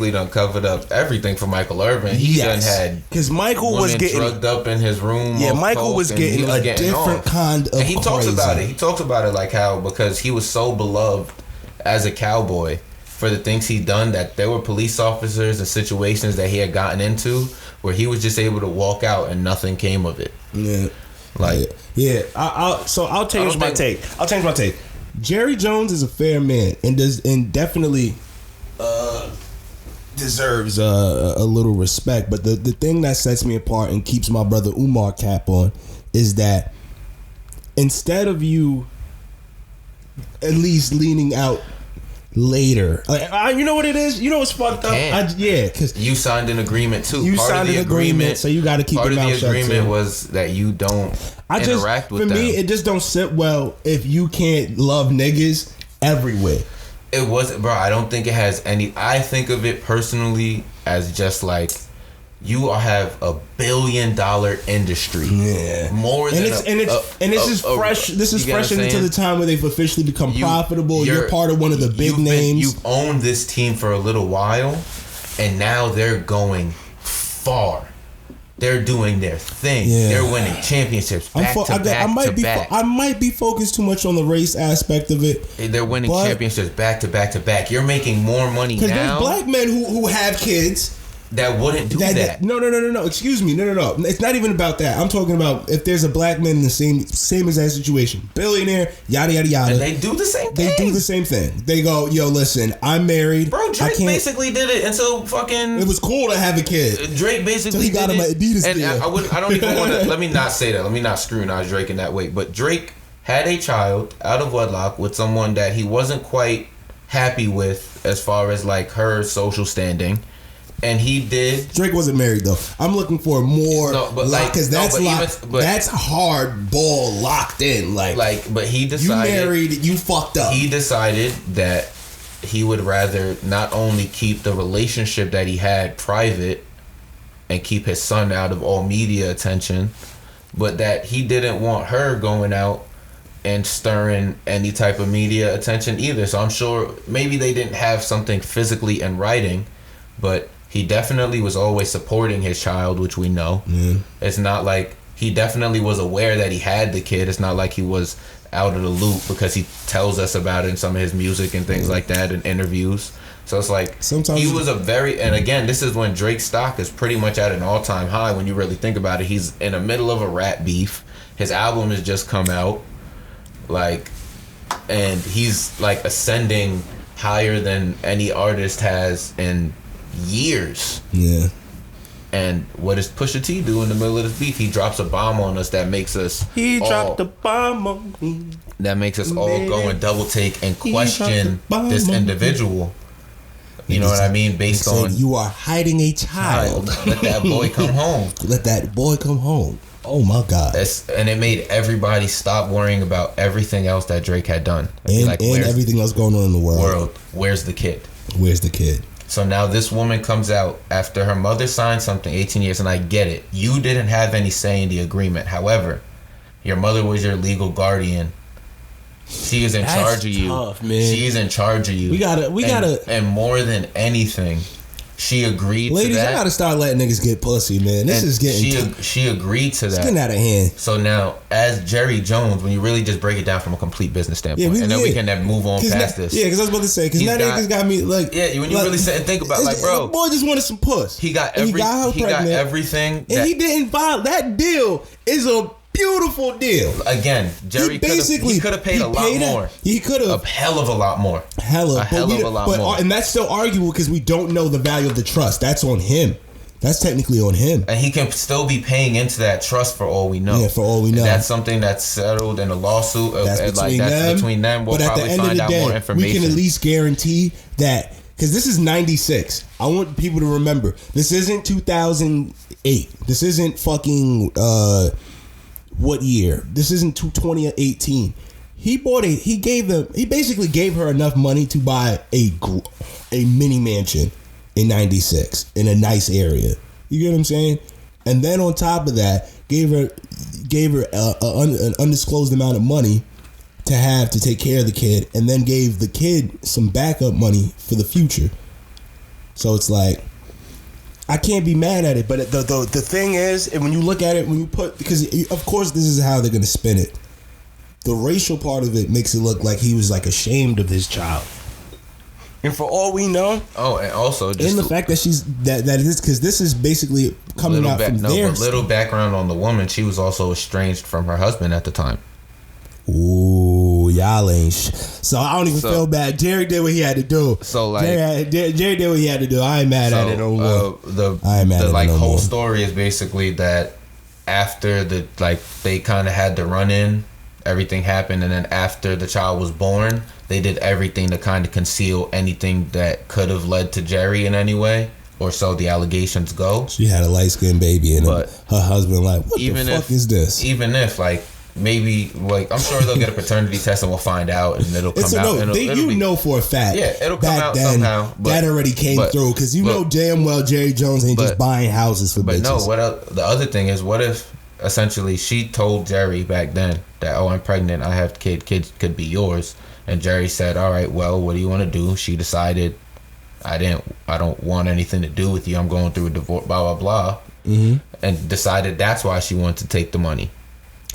done covered up everything for Michael Irvin. He done had because Michael was getting drugged up in his room. Yeah, Michael was getting a different kind of. And he talks about it. He talks about it like how because he was so beloved as a cowboy for the things he done that there were police officers and situations that he had gotten into where he was just able to walk out and nothing came of it. Yeah, I'll change my take. Jerry Jones is a fair man and definitely deserves a little respect. But the thing that sets me apart and keeps my brother Umar cap on is that instead of you at least leaning out later, you know what it is? You know what's fucked up? Because you signed an agreement too. You signed an agreement, so you got to keep your mouth shut. Part of the agreement was that you don't interact with them. For me, it just don't sit well if you can't love niggas everywhere. It wasn't, bro. I don't think it has any. I think of it personally as just like you have $1 billion industry. Yeah, more than this is fresh. This is fresh into the time where they've officially become profitable. You're part of one of the big names. You've owned this team for a little while, and now they're going far. They're doing their thing. Yeah. They're winning championships back to back. I might be focused too much on the race aspect of it. They're winning championships back to back to back. You're making more money now. Because there's black men who have kids that wouldn't do that. No. Excuse me. No. It's not even about that. I'm talking about if there's a black man in the same exact situation, billionaire, yada yada yada. And they do the same thing. They do the same thing. They go, yo, listen, I'm married. Bro, Drake basically did it until fucking. It was cool to have a kid. Drake basically so he got him an Adidas and deal. I don't even want to. Let me not say that. Let me not scrutinize Drake in that way. But Drake had a child out of wedlock with someone that he wasn't quite happy with as far as like her social standing. And he did. Drake wasn't married though. I'm looking for more, because that's hard ball locked in. But he decided you married, you fucked up. He decided that he would rather not only keep the relationship that he had private and keep his son out of all media attention, but that he didn't want her going out and stirring any type of media attention either. So I'm sure maybe they didn't have something physically in writing, but he definitely was always supporting his child, which we know. Mm. It's not like he definitely was aware that he had the kid. It's not like he was out of the loop because he tells us about it in some of his music and things like that in interviews. So it's like sometimes he was and again, this is when Drake's stock is pretty much at an all-time high when you really think about it. He's in the middle of a rap beef. His album has just come out. And he's like ascending higher than any artist has in years. Yeah. And what does Pusha T do in the middle of this beef? He drops a bomb on us that makes us dropped a bomb on me. That makes us all go and double take and question this individual. You know what I mean? Based on you are hiding a child. Let that boy come home. Let that boy come home. Oh my God. And it made everybody stop worrying about everything else that Drake had done. And everything else going on in the world. Where's the kid? Where's the kid? So now this woman comes out after her mother signed something 18 years, and I get it. You didn't have any say in the agreement. However, your mother was your legal guardian. She is in charge of you. Tough, man. She is in charge of you. We gotta. And more than anything, she agreed ladies, to that. I gotta start letting niggas get pussy, man. This is getting. She agreed to that. It's getting out of hand. So now, as Jerry Jones, when you really just break it down from a complete business standpoint, and then we can then move on past this. Yeah, because I was about to say, because now niggas got me like. Yeah, when you really sit and think about, like, bro, the boy just wanted some puss. He got everything, and he didn't violate. That deal is a beautiful deal. Again, Jerry could have paid a lot more. He could have a hell of a lot more. A hell of a lot more. And that's still arguable because we don't know the value of the trust. That's on him. That's technically on him. And he can still be paying into that trust for all we know. Yeah, for all we know. And that's something that's settled in a lawsuit. That's between them. We'll probably find out more information. We can at least guarantee that. Because this is 96. I want people to remember. This isn't 2008. This isn't fucking... what year? This isn't 2018. He basically gave her enough money to buy a mini mansion in 96 in a nice area. You get what I'm saying? And then on top of that, gave her an undisclosed amount of money to take care of the kid, and then gave the kid some backup money for the future. So it's like, I can't be mad at it, but the thing is, when you look at it, because of course this is how they're gonna spin it. The racial part of it makes it look like he was like ashamed of his child, and for all we know, and also just in the fact that that is because this is basically coming out from there. But little background on the woman, she was also estranged from her husband at the time. Ooh, y'all ain't. So I don't even feel bad. Jerry did what he had to do. So like Jerry did what he had to do. I ain't mad at it no more. The whole story is basically that after they kind of had to run in, everything happened, and then after the child was born, they did everything to kind of conceal anything that could have led to Jerry in any way, or so the allegations go. She had a light-skinned baby, and her husband what the fuck is this? Even if maybe I'm sure they'll get a paternity test and we'll find out, and it'll come out. You know for a fact. Yeah, it'll come out somehow. That already came through because know damn well Jerry Jones ain't just buying houses for bitches. But no, the other thing is, what if essentially she told Jerry back then that, oh, I'm pregnant, I have kids could be yours, and Jerry said, all right, well, what do you want to do? She decided, I don't want anything to do with you. I'm going through a divorce, blah blah blah, and decided that's why she wanted to take the money.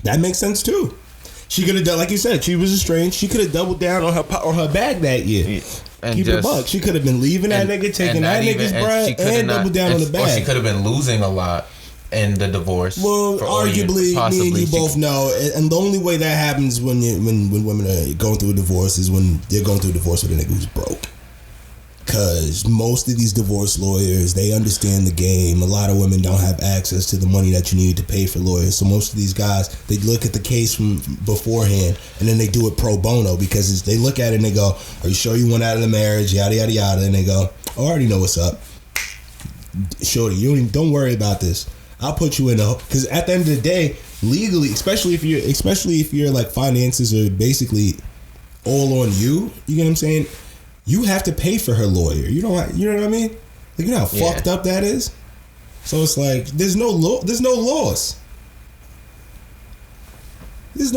That makes sense too. She could have done, like you said, she was estranged. She could have doubled down on her bag that year. And keep it just- buck. She could have been leaving that nigga, taking that nigga's bread, and double down on the bag. Or she could have been losing a lot in the divorce. Well, arguably, me and you both know, and the only way that happens when women are going through a divorce is when they're going through a divorce with a nigga who's broke. Because most of these divorce lawyers, they understand the game. A lot of women don't have access to the money that you need to pay for lawyers. So most of these guys, they look at the case from beforehand, and then they do it pro bono because they look at it and they go, "Are you sure you want out of the marriage?" Yada yada yada, and they go, "Oh, I already know what's up, shorty. Don't worry about this. I'll put you in a." Because at the end of the day, legally, especially if you're like finances are basically all on you. You get what I'm saying? You have to pay for her lawyer. You know what I mean? Like, you know how fucked up that is. So it's like there's no loss. There's no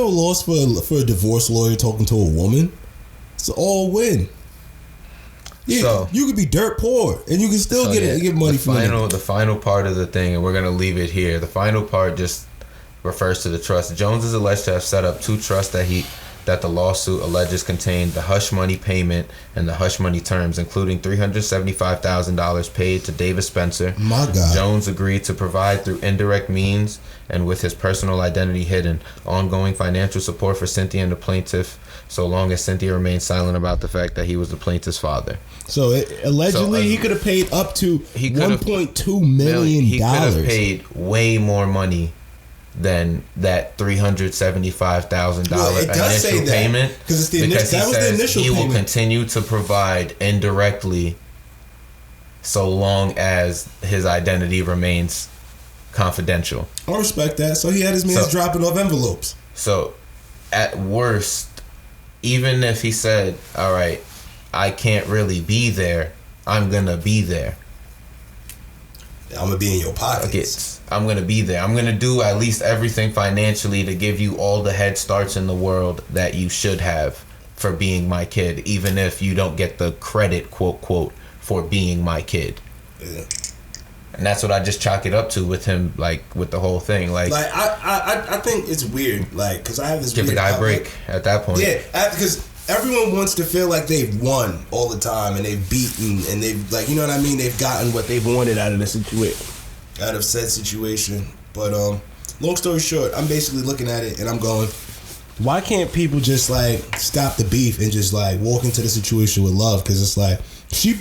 loss for a divorce lawyer talking to a woman. It's all win. Yeah, so, you could be dirt poor and you can still get money from it. The final part of the thing, and we're gonna leave it here. The final part just refers to the trust. Jones is alleged to have set up 2 trusts that the lawsuit alleges contained the hush money payment and the hush money terms, including $375,000 paid to Davis Spencer. My God. Jones agreed to provide through indirect means and with his personal identity hidden ongoing financial support for Cynthia and the plaintiff, so long as Cynthia remained silent about the fact that he was the plaintiff's father. So allegedly, he could have paid up to $1.2 million. He could have paid way more money than that $375,000 initial payment, because that was the initial payment. He will payment. continue to provide indirectly so long as his identity remains confidential. I respect that. So he had his man dropping off envelopes. So at worst, even if he said, "All right, I can't really be there, I'm gonna be there. I'm gonna be in your pockets. I'm gonna be there. I'm gonna do at least everything financially to give you all the head starts in the world that you should have for being my kid, even if you don't get the credit, quote, quote, for being my kid." Yeah. And that's what I just chalk it up to with him, like, with the whole thing. Like I think it's weird, like, because I have this give the guy a break at that point. Yeah, because everyone wants to feel like they've won all the time and they've beaten and they've, like, you know what I mean? They've gotten what they've wanted out of the situation, out of said situation. But long story short, I'm basically looking at it and I'm going, why can't people just, like, stop the beef and just, like, walk into the situation with love? Because it's like,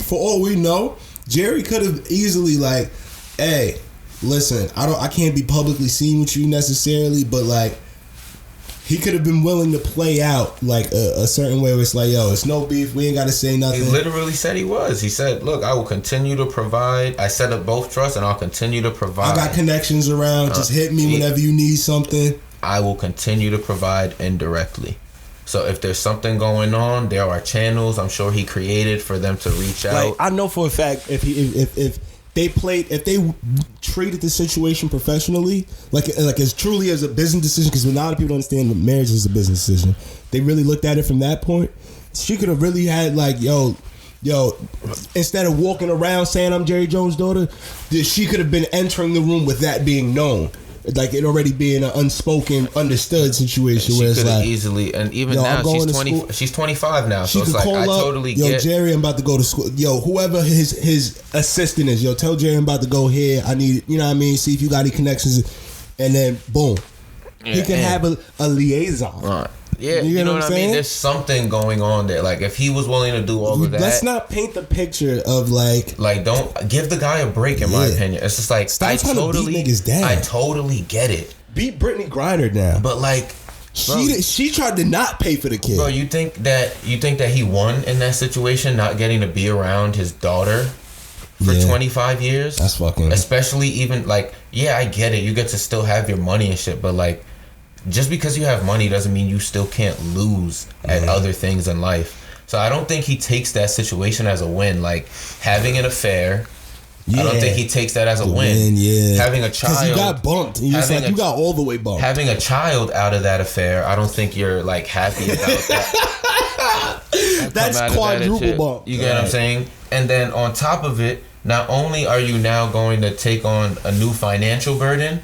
for all we know, Jerry could have easily, like, hey, listen, I can't be publicly seen with you necessarily, but, like, he could have been willing to play out like a certain way where it's like, yo, it's no beef. We ain't got to say nothing. He literally said he was. He said, look, I will continue to provide. I set up both trusts and I'll continue to provide. I got connections around. Just hit me whenever you need something. I will continue to provide indirectly. So if there's something going on, there are channels I'm sure he created for them to reach out. Like, I know for a fact if they treated the situation professionally, like as truly as a business decision, because a lot of people don't understand that marriage is a business decision. They really looked at it from that point. She could have really had, like, yo, instead of walking around saying I'm Jerry Jones' daughter, she could have been entering the room with that being known. Like, it already being an unspoken, understood situation where it's like easily, and even now she's 20. She's 25 now, so it's like I totally get. Jerry, I'm about to go to school. Yo, whoever his assistant is, tell Jerry I'm about to go here. I need, you know what I mean? See if you got any connections, and then boom, he can have a liaison. Right. Yeah, you know what I mean? There's something going on there. Like, if he was willing to do all of that, let's not paint the picture of like don't give the guy a break. In my opinion, it's just like stop trying to beat niggas down. I totally get it. Beat Brittany Griner now, but like, bro, she tried to not pay for the kid. Bro, you think that he won in that situation, not getting to be around his daughter for 25 years? That's fucking. Especially even like, yeah, I get it. You get to still have your money and shit, but like, just because you have money doesn't mean you still can't lose at other things in life. So I don't think he takes that situation as a win. Like, having an affair, I don't think he takes that as a win. Having a child, because you got bumped. You got all the way bumped. Having a child out of that affair, I don't think you're like happy about that. That's quadruple bump. You get what I'm saying? And then on top of it, not only are you now going to take on a new financial burden,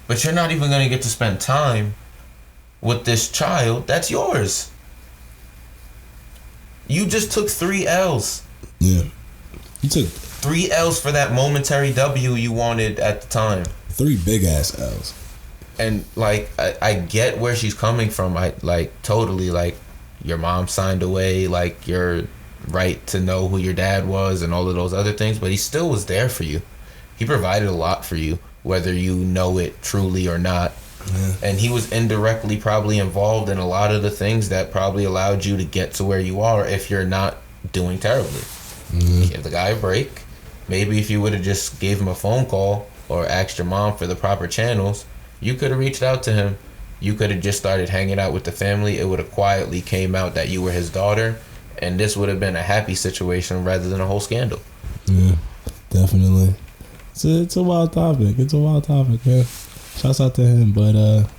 but you're not even going to get to spend time with this child that's yours. You just took 3 L's. Yeah. You took 3 L's for that momentary W you wanted at the time. 3 big ass L's. And like I get where she's coming from. I like totally like your mom signed away like your right to know who your dad was and all of those other things, but he still was there for you. He provided a lot for you, whether you know it truly or not. Yeah. And he was indirectly probably involved in a lot of the things that probably allowed you to get to where you are if you're not doing terribly. Give the guy a break. Maybe if you would have just gave him a phone call or asked your mom for the proper channels, you could have reached out to him. You could have just started hanging out with the family. It would have quietly came out that you were his daughter, and this would have been a happy situation rather than a whole scandal. Yeah, definitely. It's a wild topic. It's a wild topic, man. Shouts out to him, but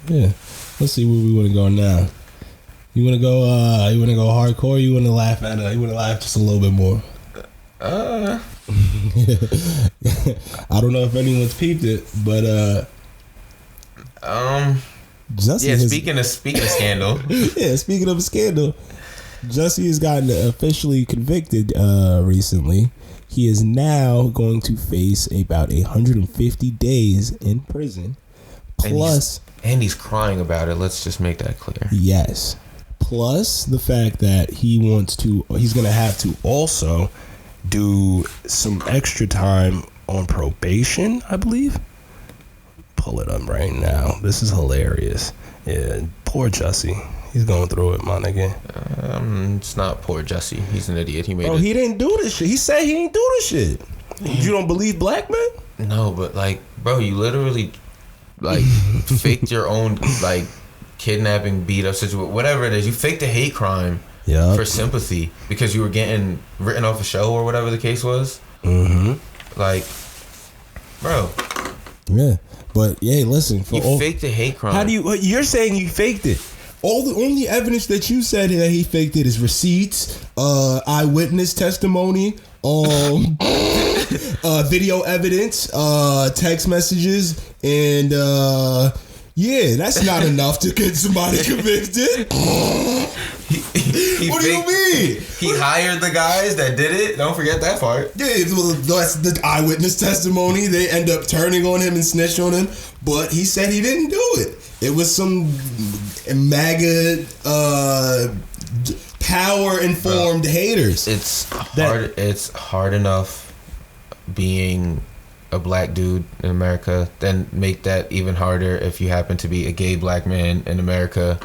yeah. Let's see where we want to go now. You want to go hardcore? Or you want to laugh at you want to laugh just a little bit more? I don't know if anyone's peeped it, but Jussie speaking of scandal. Yeah, speaking of a scandal, Jussie has gotten officially convicted recently. He is now going to face about 150 days in prison. Plus, and he's crying about it. Let's just make that clear. Yes. Plus the fact that he's going to have to also do some extra time on probation, I believe. Pull it up right now. This is hilarious. Yeah, poor Jussie. He's going through it, my nigga. It's not poor Jussie. He's an idiot. He didn't do this shit. He said he didn't do this shit. You don't believe black men? No, but like, bro, you literally like faked your own like kidnapping, beat up situation, whatever it is. You faked a hate crime for sympathy because you were getting written off a show or whatever the case was. Like, bro. Yeah, but yeah, listen. You faked a hate crime. How do you're saying you faked it? The only evidence that you said that he faked it is receipts, eyewitness testimony, video evidence, text messages, and yeah, that's not enough to get somebody convicted. What do you mean? He hired the guys that did it. Don't forget that part. Yeah, well, that's the eyewitness testimony. They end up turning on him and snitch on him, but he said he didn't do it. It was some MAGA power-informed haters. It's hard. It's hard enough being a black dude in America. Then make that even harder if you happen to be a gay black man in America.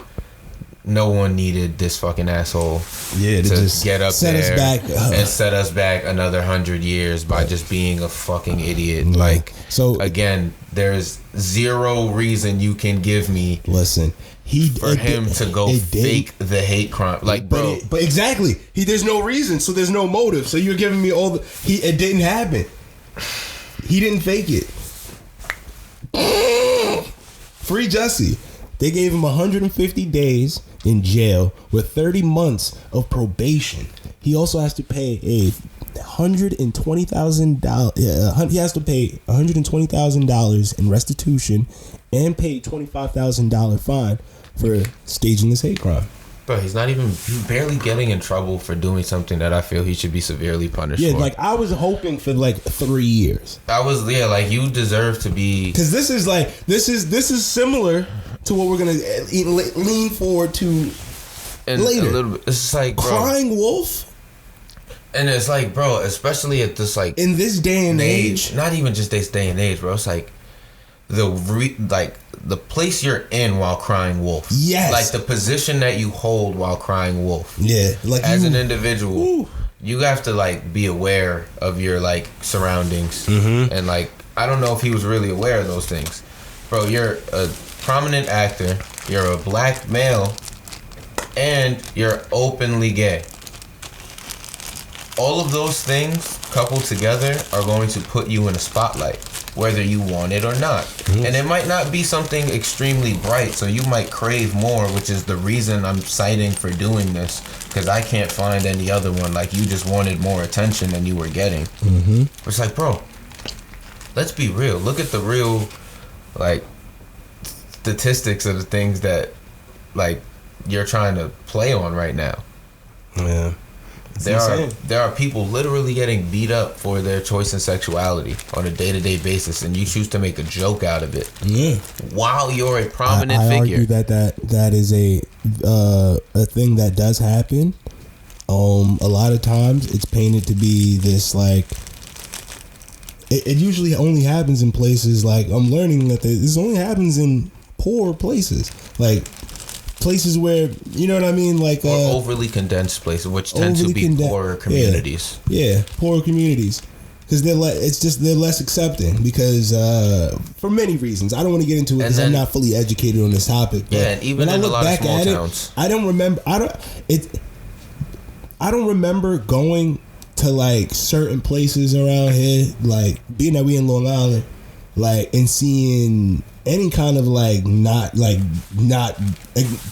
No one needed this fucking asshole to just get up there and set us back another 100 years by just being a fucking idiot. Yeah. Like, so again, there's zero reason you can give me. Listen, him to go fake the hate crime, like, bro. But exactly, there's no reason, so there's no motive. So you're giving me it didn't happen. He didn't fake it. Free Jussie. They gave him 150 days in jail with 30 months of probation. He also has to pay $120,000. He has to pay $120,000 in restitution and pay $25,000 fine for staging this hate crime. Bro, he's barely getting in trouble for doing something that I feel he should be severely punished for. Yeah, like I was hoping for like 3 years. Like you deserve to be. Because this is similar to what we're gonna lean forward to later. A little bit. It's like, bro, Crying Wolf. And it's like, bro, especially at this like in this day and age, not even just this day and age, bro. It's like the place you're in while crying wolf. Yes. Like the position that you hold while crying wolf. Yeah. Like as an individual, you have to like be aware of your like surroundings. And like I don't know if he was really aware of those things. Bro, you're a prominent actor, you're a black male, and you're openly gay. All of those things coupled together are going to put you in a spotlight, whether you want it or not. And it might not be something extremely bright, so you might crave more, which is the reason I'm citing for doing this, because I can't find any other one. Like, you just wanted more attention than you were getting. It's like, bro, let's be real. Look at the real, like, statistics of the things that, like, you're trying to play on right now. Yeah. There are people literally getting beat up for their choice in sexuality on a day-to-day basis, and you choose to make a joke out of it. Yeah. While you're a prominent I figure. argue that is a thing that does happen. A lot of times it's painted to be this like. It usually only happens in places like I'm learning that this only happens in poor places, like places where you know what I mean, like or overly condensed places, which tend to be poorer communities. Yeah, poorer communities, because they're less accepting because for many reasons. I don't want to get into it because I'm not fully educated on this topic. But and even in a lot of small towns, I don't remember. I don't remember going to like certain places around here, like being that we in Long Island, like and seeing any kind of like not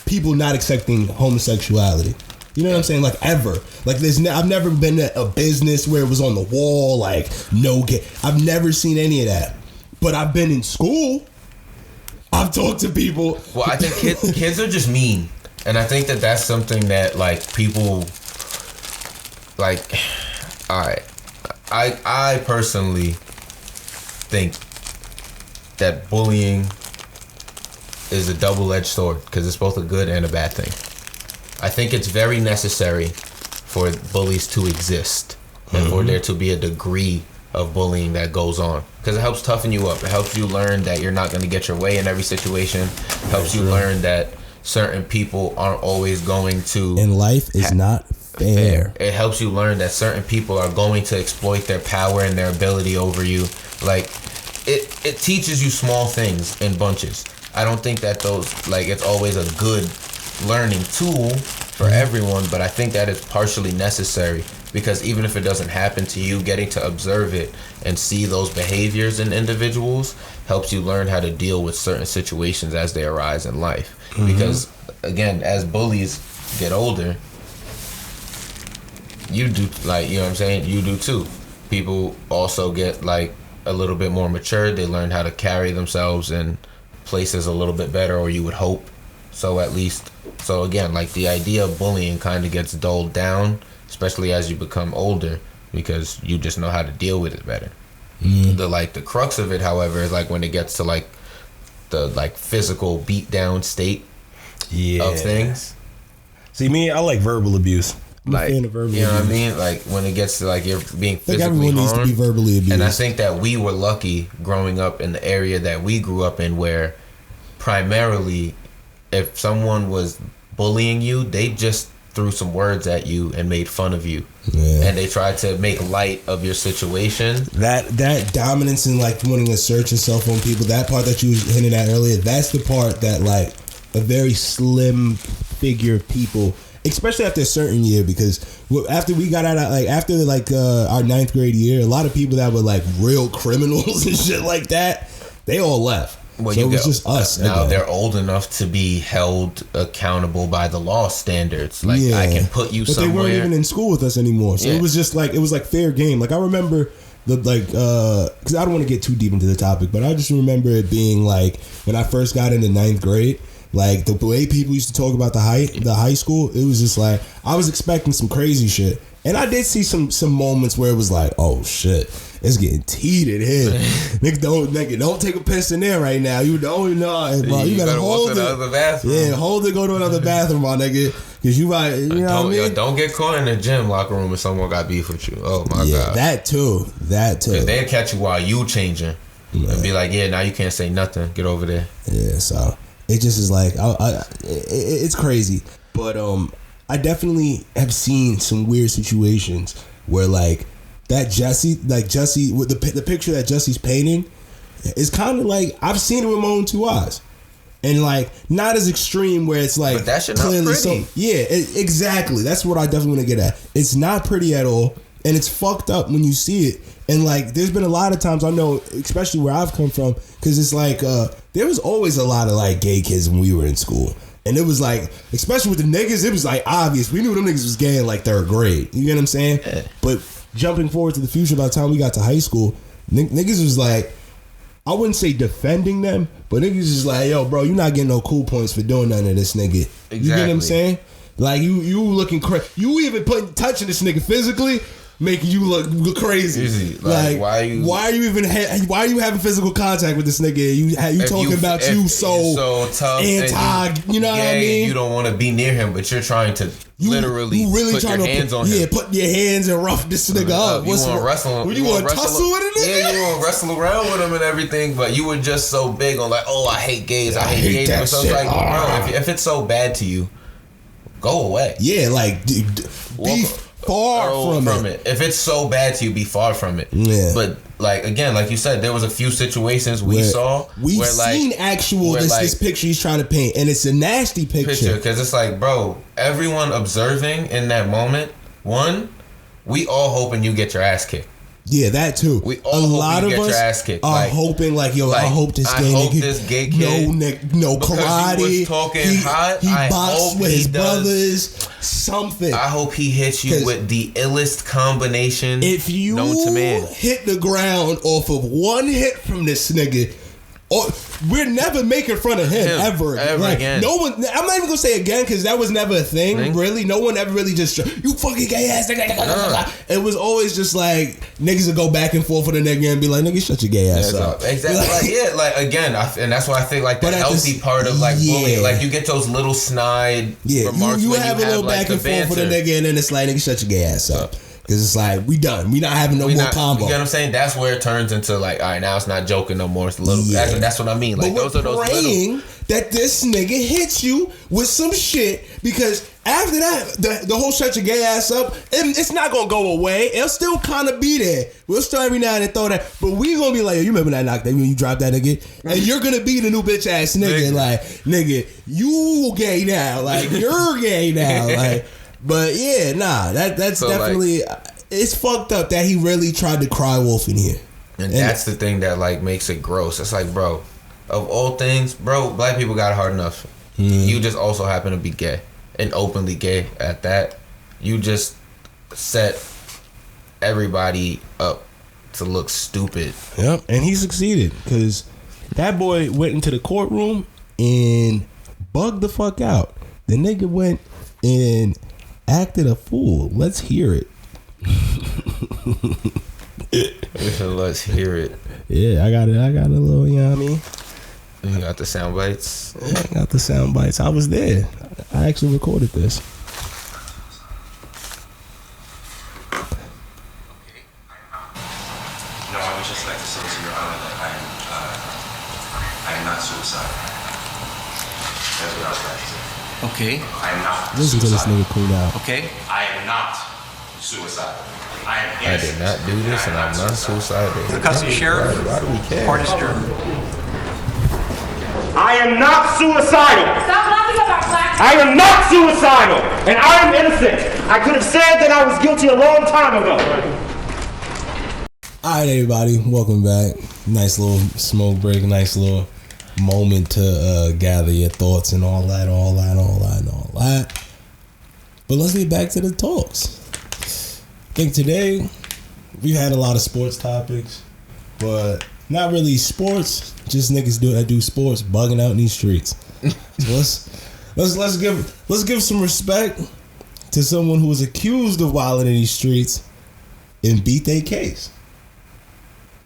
people not accepting homosexuality. You know what I'm saying? Like ever. Like I've never been to a business where it was on the wall like no gay. I've never seen any of that. But I've been in school. I've talked to people. Well, I think kids are just mean, and I think that that's something that like people like. All right, I personally think that bullying is a double-edged sword because it's both a good and a bad thing. I think it's very necessary for bullies to exist and for there to be a degree of bullying that goes on because it helps toughen you up. It helps you learn that you're not going to get your way in every situation. It helps you learn that certain people aren't always going to. And life is not fair. It helps you learn that certain people are going to exploit their power and their ability over you. Like, it teaches you small things in bunches. I don't think that it's always a good learning tool for everyone, but I think that it's partially necessary because even if it doesn't happen to you, getting to observe it and see those behaviors in individuals helps you learn how to deal with certain situations as they arise in life. Because, again, as bullies get older, you do, like, you know what I'm saying? You do too. People also get, like, a little bit more mature. They learn how to carry themselves in places a little bit better, or you would hope. So again, like, the idea of bullying kind of gets dulled down, especially as you become older, because you just know how to deal with it better. The crux of it, however, is, like, when it gets to, like, the, like, physical beat down state of things. See, me, I like verbal abuse. Like, you know what I mean? Like, when it gets to, like, you're being physically everyone harmed. needs to be verbally abused. And I think that we were lucky growing up in the area that we grew up in, where primarily if someone was bullying you, they just threw some words at you and made fun of you. Yeah. And they tried to make light of your situation. That dominance in, like, wanting to search yourself on people, that part that you was hinting at earlier, that's the part that, like, a very slim figure of people, especially after a certain year, because after we got out of, like, after, like, our 9th grade year, a lot of people that were, like, real criminals and shit like that, they all left. Well, so it was just us. Now they're old enough to be held accountable by the law standards. Like, I can put you somewhere. But they weren't even in school with us anymore. So it was just like, it was like fair game. Like, I remember because I don't want to get too deep into the topic, but I just remember it being like, when I first got into 9th grade, like, the way people used to talk about the high school, it was just like, I was expecting some crazy shit. And I did see some moments where it was like, oh shit, it's getting heated here. Nigga, don't take a piss in there right now. You don't know, bro. You gotta hold it. To the other bathroom. Yeah, hold it. Go to another bathroom, my nigga. Cause you might, you know what I mean? Don't get caught in the gym locker room if someone got beef with you. Oh my god. That too. Cause they'll catch you while you changing and be like, yeah, now you can't say nothing. Get over there. Yeah. So it just is like, it's crazy. But I definitely have seen some weird situations where, like, Jesse, with the picture that Jesse's painting is kind of like, I've seen it with my own 2 eyes, and, like, not as extreme where it's like, but that shit clearly not pretty. Exactly. That's what I definitely want to get at. It's not pretty at all, and it's fucked up when you see it. And, like, there's been a lot of times, I know, especially where I've come from, because it's like there was always a lot of, like, gay kids when we were in school. And it was like, especially with the niggas, it was like obvious. We knew them niggas was gay in, like, 3rd grade. You get what I'm saying? Yeah. But jumping forward to the future, by the time we got to high school, niggas was like, I wouldn't say defending them, but niggas was like, yo, bro, you're not getting no cool points for doing none of this, nigga. Exactly. You get what I'm saying? Like you looking crazy. You even touching this nigga physically, making you look crazy. Easy. Like, why are you having physical contact with this nigga? You talking about you so tough, anti. You know what I mean? You don't want to be near him, but you're trying to literally really put your hands on him. Yeah, put your hands and rough this nigga up. You want to wrestle? You want to tussle with it? Yeah, you want to wrestle around with him and everything. But you were just so big on like, oh, I hate gays. I hate gays. That so shit. It's like, bro, if it's so bad to you, go away. Yeah, like be far from it. If it's so bad to you, be far from it. Yeah. But like again, like you said, there was a few situations we've seen actual this picture he's trying to paint, and it's a nasty picture because it's like, bro, everyone observing in that moment. One, we all hoping you get your ass kicked. Yeah, that too. We all hope you get your ass kicked. Are hoping like, yo, I hope this gay kid no karate. He was talking hot. He boxed with his brothers. Something. I hope he hits you with the illest combination if you known to man. Hit the ground off of one hit from this nigga, we're never making fun of him ever again. No one. I'm not even gonna say again because that was never a thing. Really, no one ever really just you fucking gay ass nigga. It was always just like niggas would go back and forth with a nigga and be like, nigga, shut your gay ass up. Exactly. Again, and that's why I think like the healthy part of like bullying, like you get those little snide remarks. You have a little back and forth with a nigga, and then it's like, nigga, shut your gay ass up. Because it's like, we done. We not having no more combo. You know what I'm saying? That's where it turns into like, all right, now it's not joking no more. It's a little. Yeah. That's what I mean. Like but we're praying that this nigga hits you with some shit, because after that, the whole shut your gay ass up, it's not gonna go away. It'll still kind of be there. We'll still every now and then throw that, but we gonna be like, yo, you remember that knock that when you dropped that nigga, and you're gonna be the new bitch ass nigga. Like, nigga, you gay now. Like, you're gay now. Like. But yeah, nah, that's so definitely it's fucked up that he really tried to cry wolf in here. And that's the thing that like makes it gross. It's like, bro, of all things, bro, black people got it hard enough. You just also happen to be gay and openly gay at that. You just set everybody up to look stupid. Yep, and he succeeded because that boy went into the courtroom and bugged the fuck out. The nigga went and acted a fool. Let's hear it. Let's hear it. Yeah, I got it. I got a little, you know what I mean? You got the sound bites? Yeah, I got the sound bites. I was there. I actually recorded this. No, I would just like to say to Your Honor that I am not suicidal. That's what I was trying to say. Okay. I am not Listen to this nigga cool down. Okay. I am not suicidal. I did not do this, and I'm not suicidal. The custody sheriff. Why do we care? Court is adjourned. I am not suicidal. Stop laughing about black. I am not suicidal, and I am innocent. I could have said that I was guilty a long time ago. All right, everybody, welcome back. Nice little smoke break, nice little moment to gather your thoughts and all that. But let's get back to the talks. I think today we've had a lot of sports topics, but not really sports. Just niggas that do sports bugging out in these streets. So let's give some respect to someone who was accused of wilding in these streets and beat their case.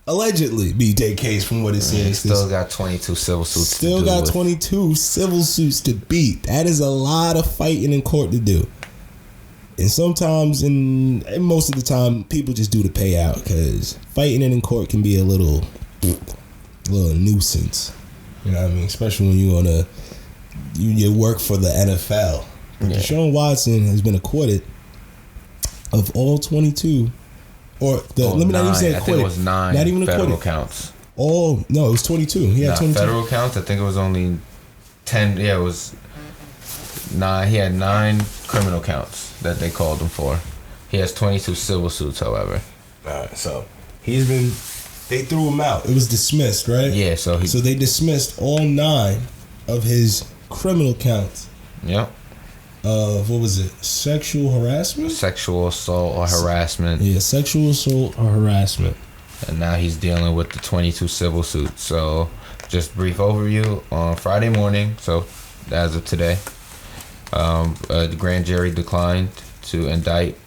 Allegedly beat their case from what it says. Still got 22 civil suits. Still got 22 civil suits to beat. That is a lot of fighting in court to do. And sometimes, and most of the time, people just do the payout because fighting in court can be a little nuisance. You know what I mean? Especially when you work for the NFL. Yeah. Deshaun Watson has been acquitted of all 22. Or let me not even say acquitted. I think it was 9 not even federal acquitted. counts. Oh no, it was 22. He had 22 federal counts. I think it was only 10. Yeah, it was 9. He had 9 criminal counts that they called him for. He has 22 civil suits, however. Alright, so they threw him out. It was dismissed, right? Yeah, so they dismissed all 9 of his criminal counts. Yep. Of what was it? Sexual harassment? Sexual assault or harassment. Yeah, sexual assault or harassment. And now he's dealing with the 22 civil suits. So, just brief overview on Friday morning. So, as of today, The grand jury declined to indict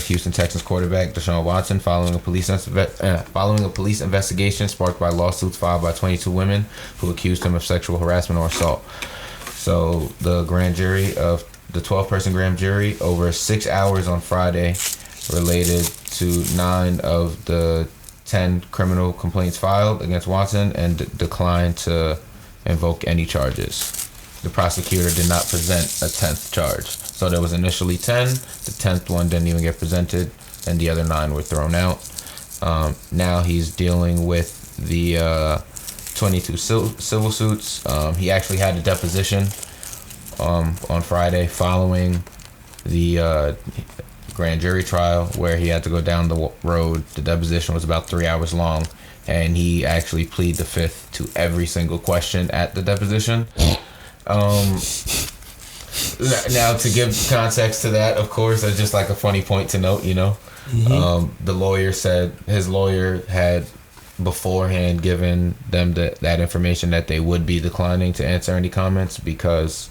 Houston Texans quarterback Deshaun Watson following a police investigation sparked by lawsuits filed by 22 women who accused him of sexual harassment or assault. So the grand jury of the 12-person grand jury over 6 hours on Friday related to 9 of the 10 criminal complaints filed against Watson and declined to invoke any charges. The prosecutor did not present a 10th charge. So there was initially 10. The 10th one didn't even get presented, and the other 9 were thrown out. Now he's dealing with the 22 civil suits. He actually had a deposition on Friday following the grand jury trial where he had to go down the road. The deposition was about 3 hours long, and he actually pleaded the fifth to every single question at the deposition. Now, to give context to that, of course, that's just like a funny point to note, The lawyer said his lawyer had beforehand given them that information that they would be declining to answer any comments because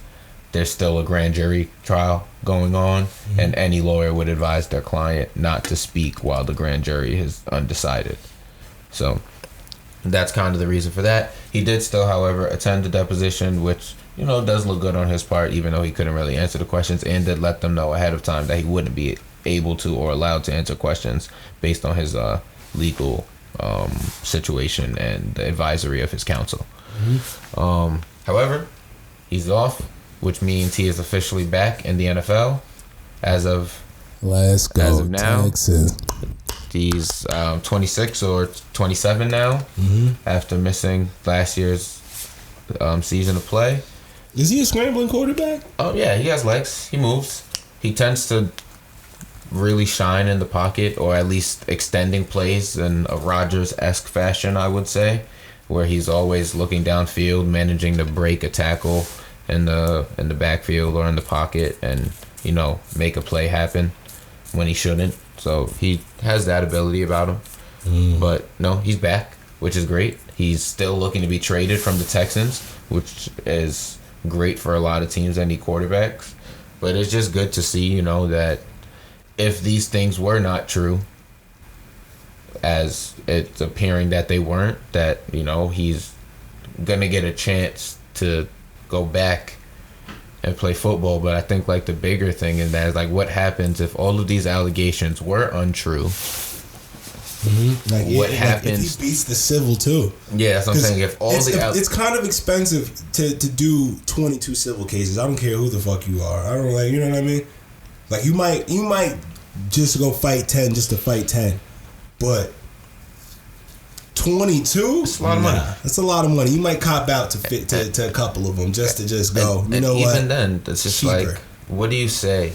there's still a grand jury trial going on, and any lawyer would advise their client not to speak while the grand jury is undecided. So that's kind of the reason for that. He did still, however, attend the deposition, which does look good on his part, even though he couldn't really answer the questions, and did let them know ahead of time that he wouldn't be able to or allowed to answer questions based on his legal situation and the advisory of his counsel. However, he's off, which means he is officially back in the NFL as of now. Texas. He's 26 or 27 now, after missing last year's season of play. Is he a scrambling quarterback? Oh yeah, he has legs. He moves. He tends to really shine in the pocket, or at least extending plays in a Rodgers-esque fashion, I would say, where he's always looking downfield, managing to break a tackle in the backfield or in the pocket, and make a play happen when he shouldn't. So he has that ability about him. But no, he's back, which is great. He's still looking to be traded from the Texans, which is great for a lot of teams that need quarterbacks. But it's just good to see, that if these things were not true, as it's appearing that they weren't, that, he's going to get a chance to go back and play football. But I think the bigger thing in that is what happens if all of these allegations were untrue? What happens if he beats the civil too? Yeah, that's what I'm saying. If all it's kind of expensive to do 22 civil cases. I don't care who the fuck you are. I don't you know what I mean? You might just go fight 10 just to fight 10, but 22? It's a lot of money. That's a lot of money. You might cop out to a couple of them just to go. And even then, it's just cheaper. What do you say?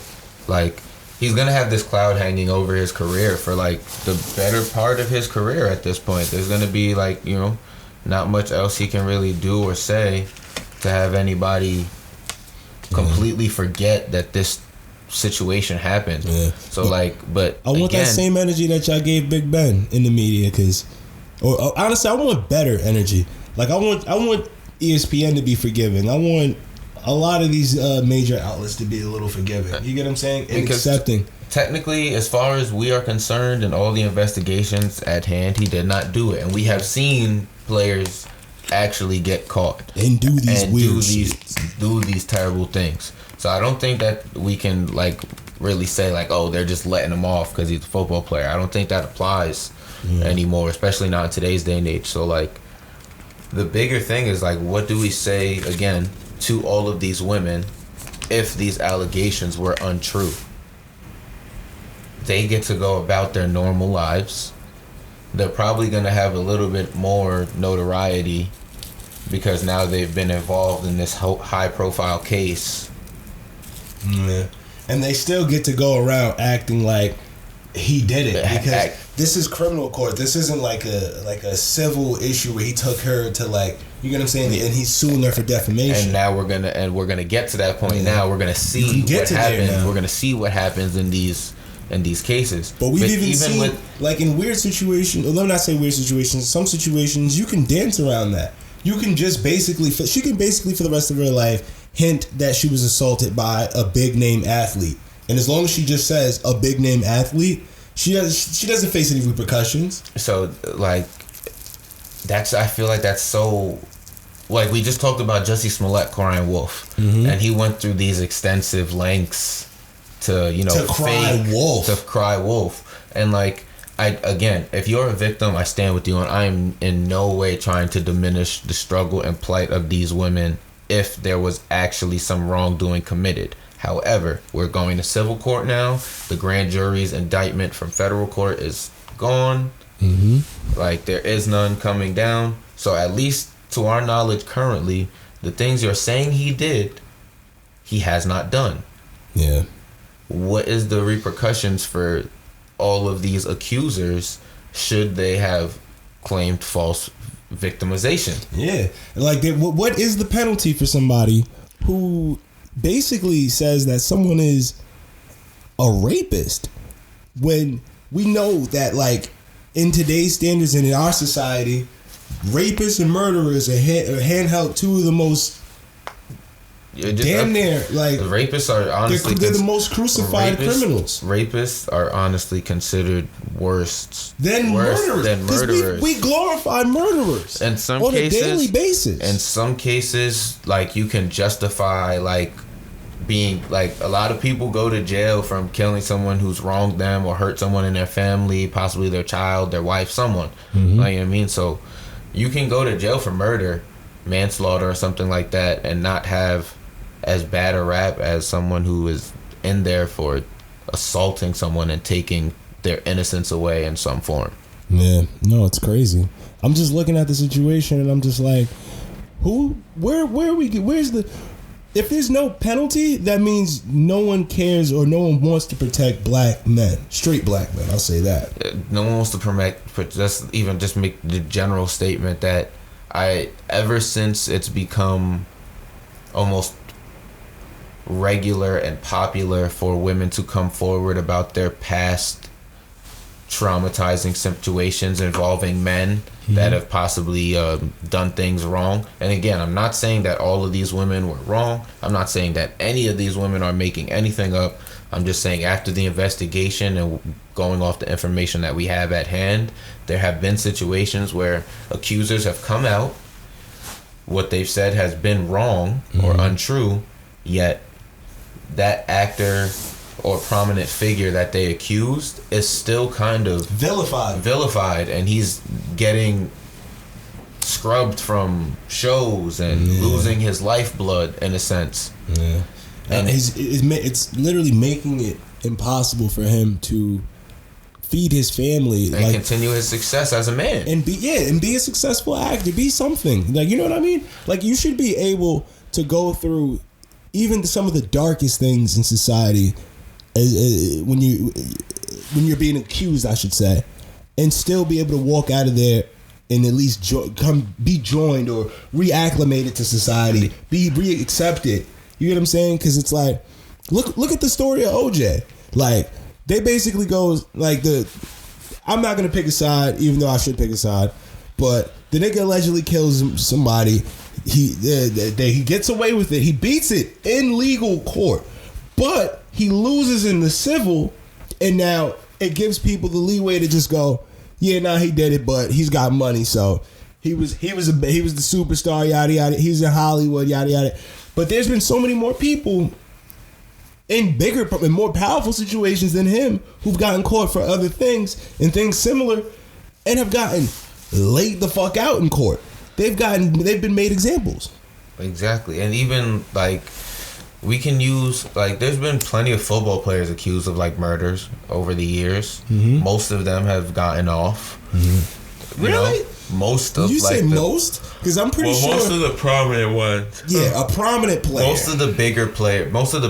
He's gonna have this cloud hanging over his career for the better part of his career at this point. There's gonna be not much else he can really do or say to have anybody completely forget that this situation happened. Yeah. So but I want that same energy that y'all gave Big Ben in the media, or honestly, I want better energy. I want ESPN to be forgiving. I want a lot of these major outlets to be a little forgiving. You get what I'm saying? And accepting. Technically, as far as we are concerned and all the investigations at hand, he did not do it. And we have seen players actually get caught and do these do these terrible things. So I don't think that we can really say they're just letting him off because he's a football player. I don't think that applies anymore, especially not in today's day and age. So the bigger thing is what do we say again to all of these women if these allegations were untrue? They get to go about their normal lives. They're probably going to have a little bit more notoriety because now they've been involved in this high-profile case. Yeah. And they still get to go around acting like he did it because this is criminal court. This isn't a civil issue where he took her to you get what I'm saying, and he's suing her for defamation. And now we're gonna get to that point. Yeah. Now we're gonna see what happens. We're gonna see what happens in these cases. But we've even seen in weird situations. Let me not say weird situations. Some situations you can dance around that. You can just she can basically for the rest of her life hint that she was assaulted by a big name athlete. And as long as she just says a big name athlete, she doesn't face any repercussions. So like I feel like that's so, like we just talked about Jussie Smollett crying wolf, and he went through these extensive lengths to cry wolf, and like if you're a victim, I stand with you, and I am in no way trying to diminish the struggle and plight of these women if there was actually some wrongdoing committed. However, we're going to civil court now. The grand jury's indictment from federal court is gone. Like there is none coming down. So at least to our knowledge currently, the things you're saying he did, he has not done. Yeah. What is the repercussions for all of these accusers should they have claimed false victimization? Yeah. Like what is the penalty for somebody who basically says that someone is a rapist when we know that, like, in today's standards and in our society, rapists and murderers are handheld two of the most damn near, like, rapists are honestly they're the most crucified criminals. Rapists are honestly considered worse than murderers. We glorify murderers in some on cases, a daily basis. In some cases, like, you can justify, like, being, like, a lot of people go to jail from killing someone who's wronged them or hurt someone in their family, possibly their child, their wife, someone. Like, you know what I mean? So you can go to jail for murder, manslaughter or something like that, and not have as bad a rap as someone who is in there for assaulting someone and taking their innocence away in some form. Yeah, no, it's crazy. I'm just looking at the situation and I'm just like, where's the, if there's no penalty, that means no one cares or no one wants to protect black men, straight black men. I'll say that. No one wants to just make the general statement that ever since it's become almost regular and popular for women to come forward about their past traumatizing situations involving men that have possibly done things wrong. And again, I'm not saying that all of these women were wrong. I'm not saying that any of these women are making anything up. I'm just saying after the investigation and going off the information that we have at hand, there have been situations where accusers have come out, what they've said has been wrong or untrue, yet that actor or prominent figure that they accused is still kind of vilified, and he's getting scrubbed from shows and losing his lifeblood in a sense. Yeah, and it's literally making it impossible for him to feed his family and continue his success as a man and be a successful actor, be something, like, you know what I mean? Like, you should be able to go through even some of the darkest things in society when you're being accused, I should say, and still be able to walk out of there and at least be joined or reacclimated to society, be reaccepted. You get what I'm saying? Because it's like, look at the story of OJ. Like, they basically goes like I'm not gonna pick a side, even though I should pick a side, but the nigga allegedly kills somebody. He gets away with it. He beats it in legal court, but he loses in the civil, and now it gives people the leeway to just go, yeah, nah, he did it, but he's got money, so he was the superstar, yada yada. He's in Hollywood, yada yada. But there's been so many more people in bigger and more powerful situations than him who've gotten caught for other things and things similar, and have gotten laid the fuck out in court. They've been made examples. Exactly. And even, like, we can use, like, there's been plenty of football players accused of, like, murders over the years. Most of them have gotten off. Really? Most of, did you say most? Because I'm pretty sure most of the prominent ones. Yeah, a prominent player. Most of the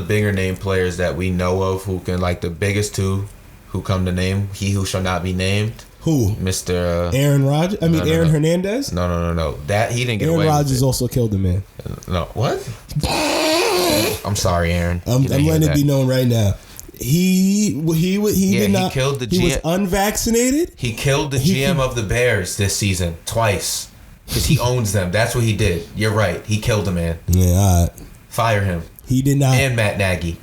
bigger name players that we know of who can, like, the biggest two who come to name, he who shall not be named. Who? Mr. Aaron Rodgers? Aaron Hernandez? No. That he didn't get Aaron away Rodgers with it. also killed a man. No, what? I'm sorry, Aaron. I'm letting it be known right now. He did not. He killed the GM. He was unvaccinated. He killed the GM of the Bears this season twice because he owns them. That's what he did. You're right. He killed a man. Yeah, all right. Fire him. He did not. And Matt Nagy.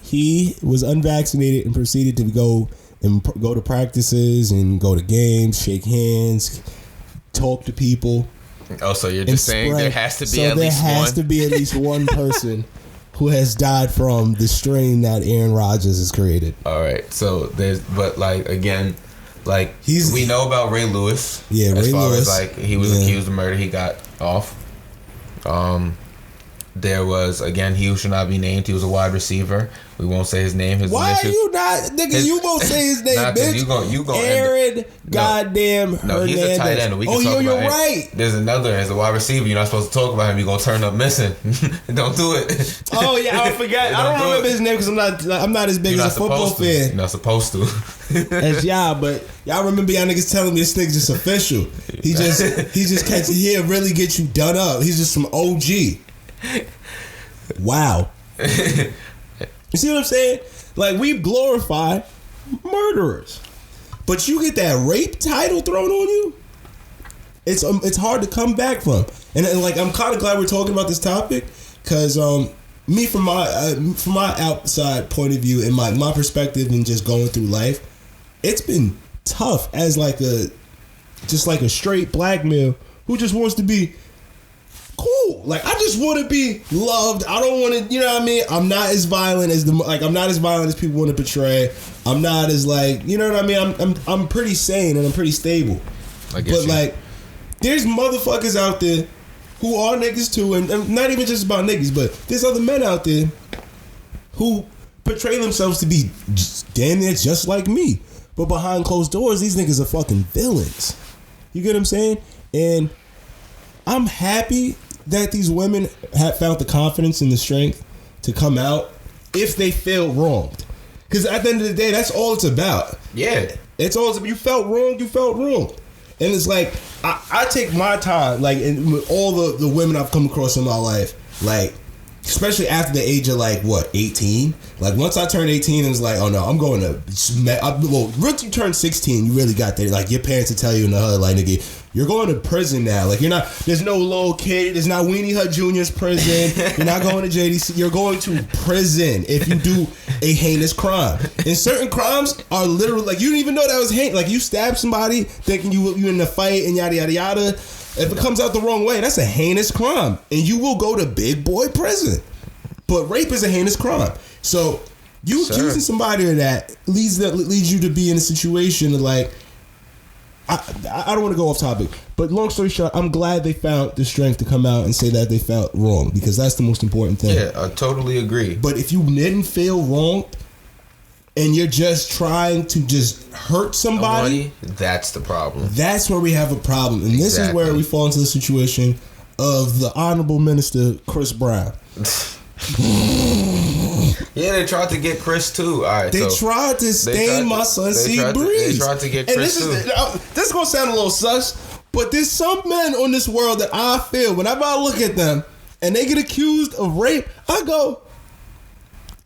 He was unvaccinated and proceeded to go to practices and go to games, shake hands, talk to people. Oh, so you're just saying there has to be at least one? There has to be at least one person who has died from the strain that Aaron Rodgers has created. All right. So but like again, like we know about Ray Lewis. Yeah, as Ray far Lewis. as like he was accused of murder, he got off. There was, again, he who should not be named. He was a wide receiver. We won't say his name. Why are you not, nigga? You won't say his name, bitch. You gonna Aaron, goddamn Hernandez. No, he's a tight end. We can talk you're about him. right. There's another as a wide receiver. You're not supposed to talk about him. You're gonna turn up missing. Don't do it. Oh yeah, I forgot. I don't remember his name because I'm not as big as a football fan. You're not supposed to. As y'all, but y'all remember y'all niggas telling me this nigga's just official. He just catch he'll really get you done up. He's just some OG. Wow. You see what I'm saying? Like, we glorify murderers, but you get that rape title thrown on you. It's hard to come back from. And like, I'm kind of glad we're talking about this topic because me from my outside point of view and my perspective and just going through life, it's been tough as like a straight black male who just wants to be cool. Like, I just want to be loved. I don't want to, you know what I mean? I'm not as violent as I'm not as violent as people want to portray. I'm not as like, you know what I mean? I'm pretty sane and I'm pretty stable. Like, there's motherfuckers out there who are niggas too, and not even just about niggas, but there's other men out there who portray themselves to be damn near just like me. But behind closed doors, these niggas are fucking villains. You get what I'm saying? And I'm happy that these women have found the confidence and the strength to come out if they feel wronged. Because at the end of the day, that's all it's about. Yeah. It's all it's about. You felt wrong. And it's like, I take my time, like, and with all the women I've come across in my life, like, especially after the age of, like, what, 18? Like, once I turned 18, it was like, oh, no, I'm going to once you turn 16, you really got there. Like, your parents will tell you in the hood, like, nigga, you're going to prison now. Like, you're not, there's no little kid, there's not Weenie Hut Jr.'s prison. You're not going to JDC. You're going to prison if you do a heinous crime. And certain crimes are literally, like, you didn't even know that was heinous. Like, you stab somebody thinking you in a fight and yada, yada, yada. If it comes out the wrong way, that's a heinous crime. And you will go to big boy prison. But rape is a heinous crime. So you accusing somebody of that leads you to be in a situation of like, I don't want to go off topic, but long story short, I'm glad they found the strength to come out and say that they felt wrong, because that's the most important thing. Yeah, I totally agree. But if you didn't feel wrong and you're just trying to just hurt somebody, that's the problem. That's where we have a problem. And this is where we fall into the situation of the Honorable Minister Chris Brown. Yeah, they tried to get Chris too. All right, they tried to stain my son C Breeze. They tried to get Chris too. This is gonna sound a little sus, but there's some men on this world that I feel whenever I look at them and they get accused of rape, I go,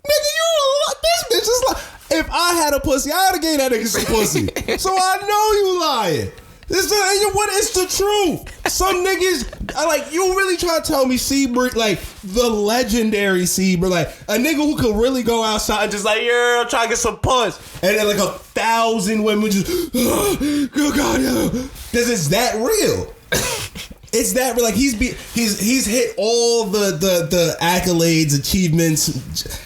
nigga, this bitch is like, if I had a pussy, I'd have gave that nigga some pussy. So I know you lying. It's the truth. Some niggas, like, you really try to tell me Seabird, like, the legendary Seabird, like, a nigga who could really go outside and just like, yeah, I'm trying to get some puss. And then like 1,000 women just, oh God, yeah. Because it's that real. It's that real. Like, he's hit all the accolades, achievements,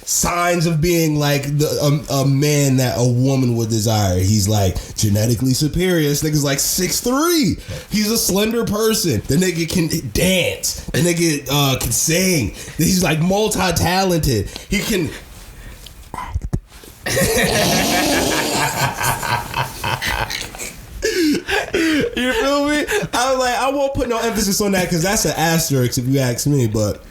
signs of being like a man that a woman would desire. He's like genetically superior. This nigga's like 6'3". He's a slender person. The nigga can dance. The nigga can sing. He's like multi-talented. He can You feel me? I was like, I won't put no emphasis on that because that's an asterisk if you ask me. But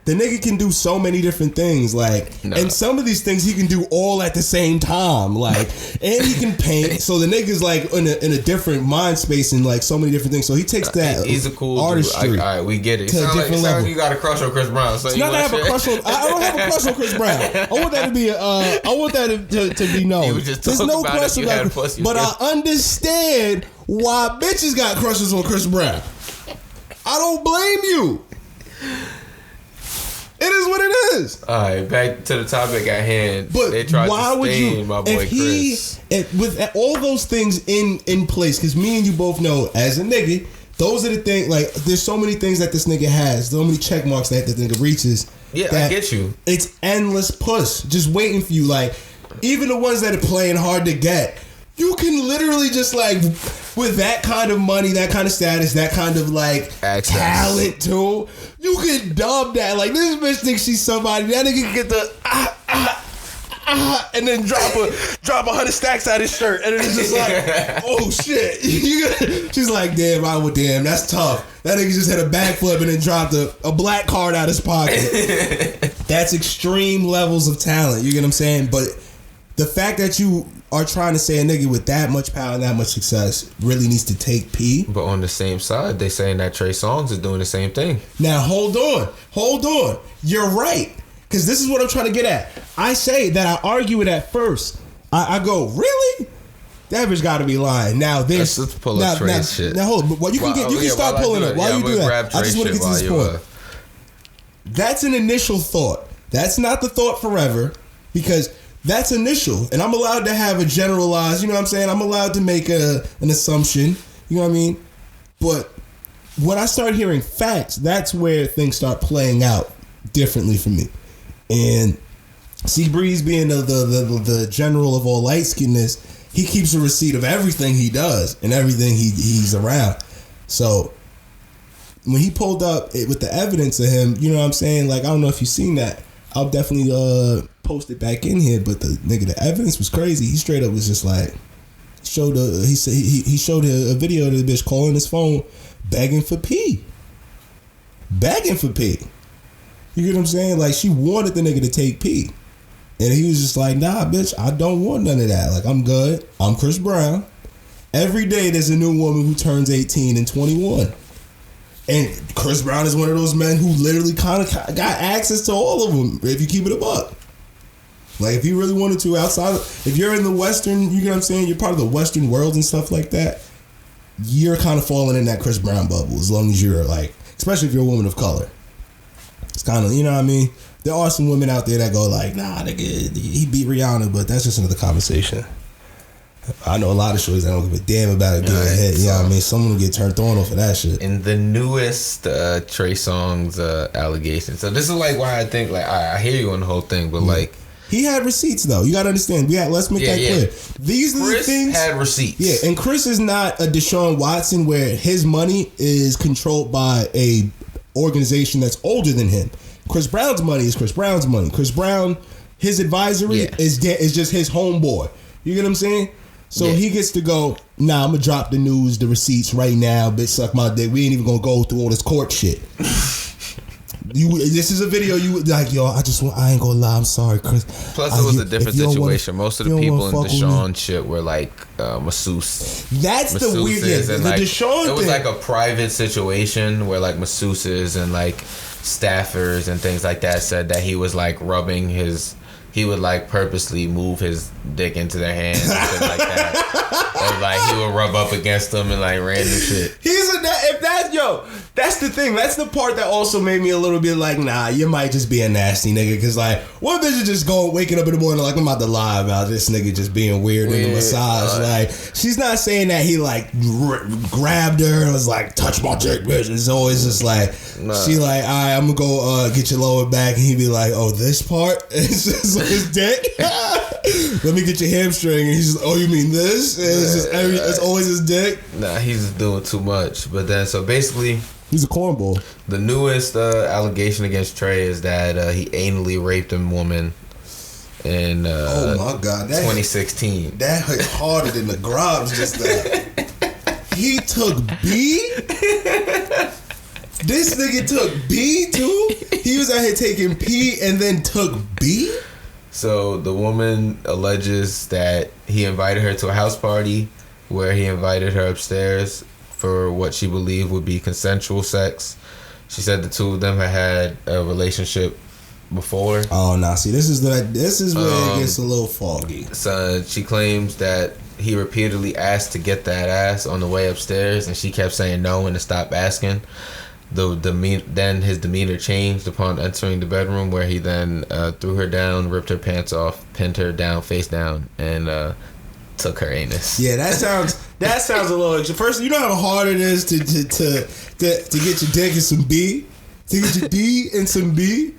the nigga can do so many different things, like, and some of these things he can do all at the same time, like, and he can paint. So the nigga's like in a different mind space and like so many different things. So he takes that. He's a cool artistry. Dude. All right, we get it. To a different level. You got a crush on Chris Brown. So it's not that I have a crush on. I don't have a crush on Chris Brown. I want that to be. I want that to be known. There's no crush on that, but I understand why bitches got crushes on Chris Brown. I don't blame you. is what it is. All right, back to the topic at hand. But they tried why to would stain you? my boy Chris. With all those things in place, because me and you both know, as a nigga, those are the things. Like, there's so many things that this nigga has, so many check marks that this nigga reaches. Yeah, I get you. It's endless push, just waiting for you. Like, even the ones that are playing hard to get, you can literally just like, with that kind of money, that kind of status, that kind of like access, talent too, you can dub that. Like, this bitch thinks she's somebody. That nigga can get the and then drop 100 stacks out his shirt, and then it's just like, oh shit. She's like, damn, that's tough. That nigga just had a backflip and then dropped a black card out his pocket. That's extreme levels of talent. You get what I'm saying? But the fact that you are trying to say a nigga with that much power and that much success really needs to take P. But on the same side, they saying that Trey Songz is doing the same thing. Now, hold on. You're right. Because this is what I'm trying to get at. I say that I argue it at first. I go, really? That bitch got to be lying. Now, there's... Let's pull up Trey's shit. Now, hold on. Well, you can start pulling up. While you do that, I just want to get to this point. That's an initial thought. That's not the thought forever. Because... that's initial, and I'm allowed to have a generalized, you know what I'm saying? I'm allowed to make an assumption, you know what I mean? But when I start hearing facts, that's where things start playing out differently for me. And C Breeze being the general of all light-skinnedness, he keeps a receipt of everything he does and everything he's around. So when he pulled up with the evidence of him, you know what I'm saying? Like, I don't know if you've seen that. I'll definitely post it back in here, but the evidence was crazy. He straight up was just like he showed a video of the bitch calling his phone begging for P. You get what I'm saying? Like, she wanted the nigga to take P. And he was just like, nah, bitch, I don't want none of that. Like, I'm good. I'm Chris Brown. Every day there's a new woman who turns 18 and 21. And Chris Brown is one of those men who literally kind of got access to all of them if you keep it a buck. Like, if you really wanted to, outside, if you're in the Western, you know what I'm saying, you're part of the Western world and stuff like that, you're kind of falling in that Chris Brown bubble as long as you're like, especially if you're a woman of color. It's kind of, you know what I mean? There are some women out there that go like, nah, nigga, he beat Rihanna, but that's just another conversation. I know a lot of shows that don't give a damn about it getting hit. You know what I mean? Someone will get turned on off of that shit. In the newest Trey Songz allegation. So this is like why I think, like, I hear you on the whole thing, but like, he had receipts though. You gotta understand. Let's make that clear. These are Chris the things. had receipts. Yeah, and Chris is not a Deshaun Watson where his money is controlled by a organization that's older than him. Chris Brown's money is Chris Brown's money. Chris Brown, his advisory is just his homeboy. You get what I'm saying? So he gets to go, nah, I'm gonna drop the news, the receipts right now, bitch, suck my dick. We ain't even gonna go through all this court shit. This is a video you like, yo, I ain't gonna lie, I'm sorry, Chris. Plus, it was a different situation. Most of the people in Deshaun shit were like masseuse. That's the weird thing. The like, Deshaun thing. It was like a private situation where like masseuses and like staffers and things like that said that he was like rubbing he would like purposely move his dick into their hands and shit like that. Or like he would rub up against them and like random shit. That's the thing. That's the part that also made me a little bit like, nah, you might just be a nasty nigga. Cause like, what bitch is just waking up in the morning like, I'm about to lie about this nigga just being weird in the massage. Like, she's not saying that he like grabbed her and was like, touch my dick, bitch. It's always just like, she like, all right, I'm gonna go get your lower back, and he'd be like, oh, this part? It's just like his dick. Let me get your hamstring, and he's just, oh, you mean this? And it's just it's always his dick. Nah, he's just doing too much. But then, so basically, he's a cornball. The newest allegation against Trey is that he anally raped a woman in oh my God, 2016. That hit harder than the grabs just that. He took B? This nigga took B too? He was out here taking P and then took B? So the woman alleges that he invited her to a house party where he invited her upstairs for what she believed would be consensual sex. She said the two of them had a relationship before. Oh, nah, see, this is where it gets a little foggy. So she claims that he repeatedly asked to get that ass on the way upstairs, and she kept saying no and to stop asking. then his demeanor changed upon entering the bedroom, where he then threw her down, ripped her pants off, pinned her down face down, and took her anus. Yeah, that sounds a little. First, you know how hard it is to get your dick in some B, to get your D in some B.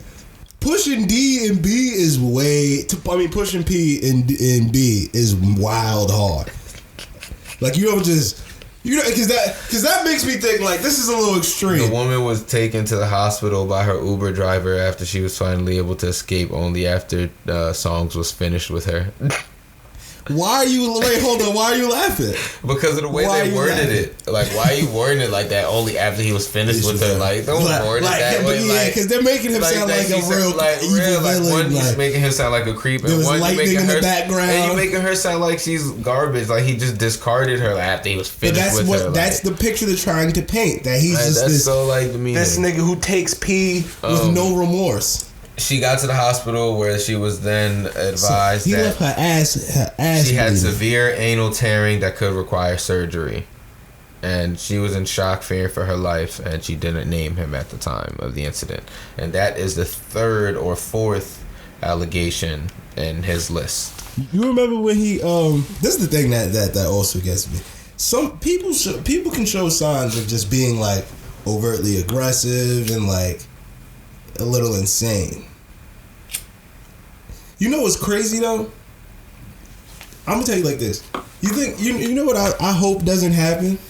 Pushing D and B is pushing P and B is wild hard. Like you don't just. Because that makes me think like this is a little extreme. The woman was taken to the hospital by her Uber driver after she was finally able to escape, only after songs was finished with her. Why are you laughing? Because of the way they worded it. Like, why are you wording it like that only after he was finished with her? Like, don't word it that way. Yeah, because they're making him sound like a real evil villain. One, he's making him sound like a creep, and one, you're making her background, and you making her sound like she's garbage. Like he just discarded her after he was finished with her. That's the picture they're trying to paint. That he's just that's so like demeaning. This nigga who takes pee with no remorse. She got to the hospital where she was then advised he that left her ass she had bleeding. severe anal tearing that could require surgery. And she was in shock, fearing for her life, and she didn't name him at the time of the incident. And that is the third or fourth allegation in his list. You remember when he this is the thing that also gets me. Some people can show signs of just being like overtly aggressive and like a little insane. You know what's crazy though? I'm gonna tell you like this. You think you know what I hope doesn't happen?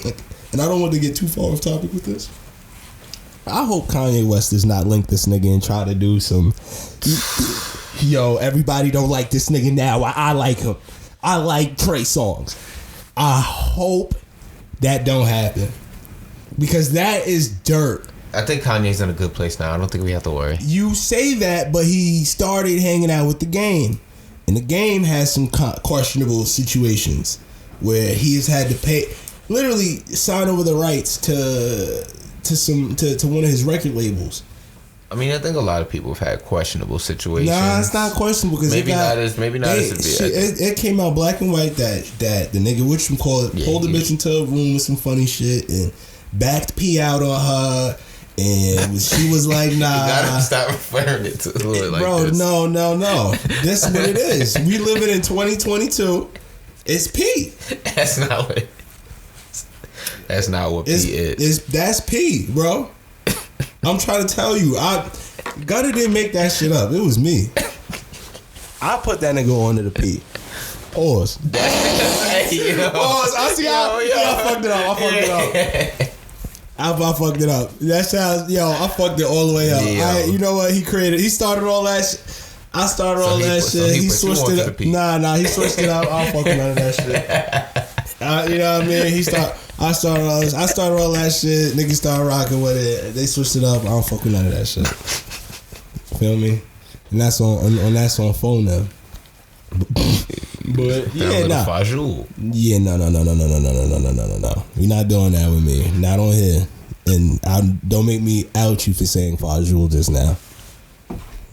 Like, and I don't want to get too far off topic with this. I hope Kanye West does not link this nigga and try to do some yo, everybody don't like this nigga now. I like him. I like Trey songs. I hope that don't happen. Because that is dirt. I think Kanye's in a good place now. I don't think we have to worry. You say that, but he started hanging out with the Game, and the Game has some questionable situations where he has had to pay, literally sign over the rights to one of his record labels. I mean, I think a lot of people have had questionable situations. Nah, it's not questionable because maybe not as severe. It came out black and white that the nigga pulled the bitch into a room with some funny shit and backed Payout on her. And she was like, nah. You gotta stop referring it to it like bro, this. no. This is what it is. We living in 2022. It's P. That's not what P is. That's P, bro. I'm trying to tell you. Gunna didn't make that shit up. It was me. I put that nigga onto the P. Pause. Pause. I see how I fucked it up. I fucked it up. That sounds, I fucked it all the way up. You know what? He started all that shit. I started all that shit. He switched it up. Nah, he switched it up. I don't fuck none of that shit. You know what I mean? I started all that shit. Niggas started rocking with it. They switched it up. I don't fuck with none of that shit. Feel me? And that's on phone now. But yeah, no. Yeah, no. You're not doing that with me. Not on here. And don't make me out you for saying Fajul just now.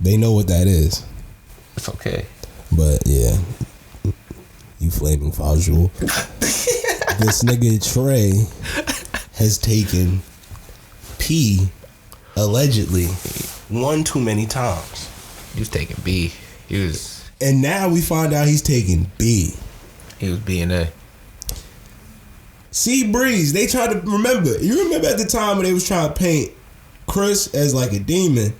They know what that is. It's okay. But yeah, you flaming Fajul. This nigga Trey has taken P allegedly one too many times. He was taking B. And now we find out he's taking B. He was B and A. C Breeze, they tried to remember. You remember at the time when they was trying to paint Chris as like a demon?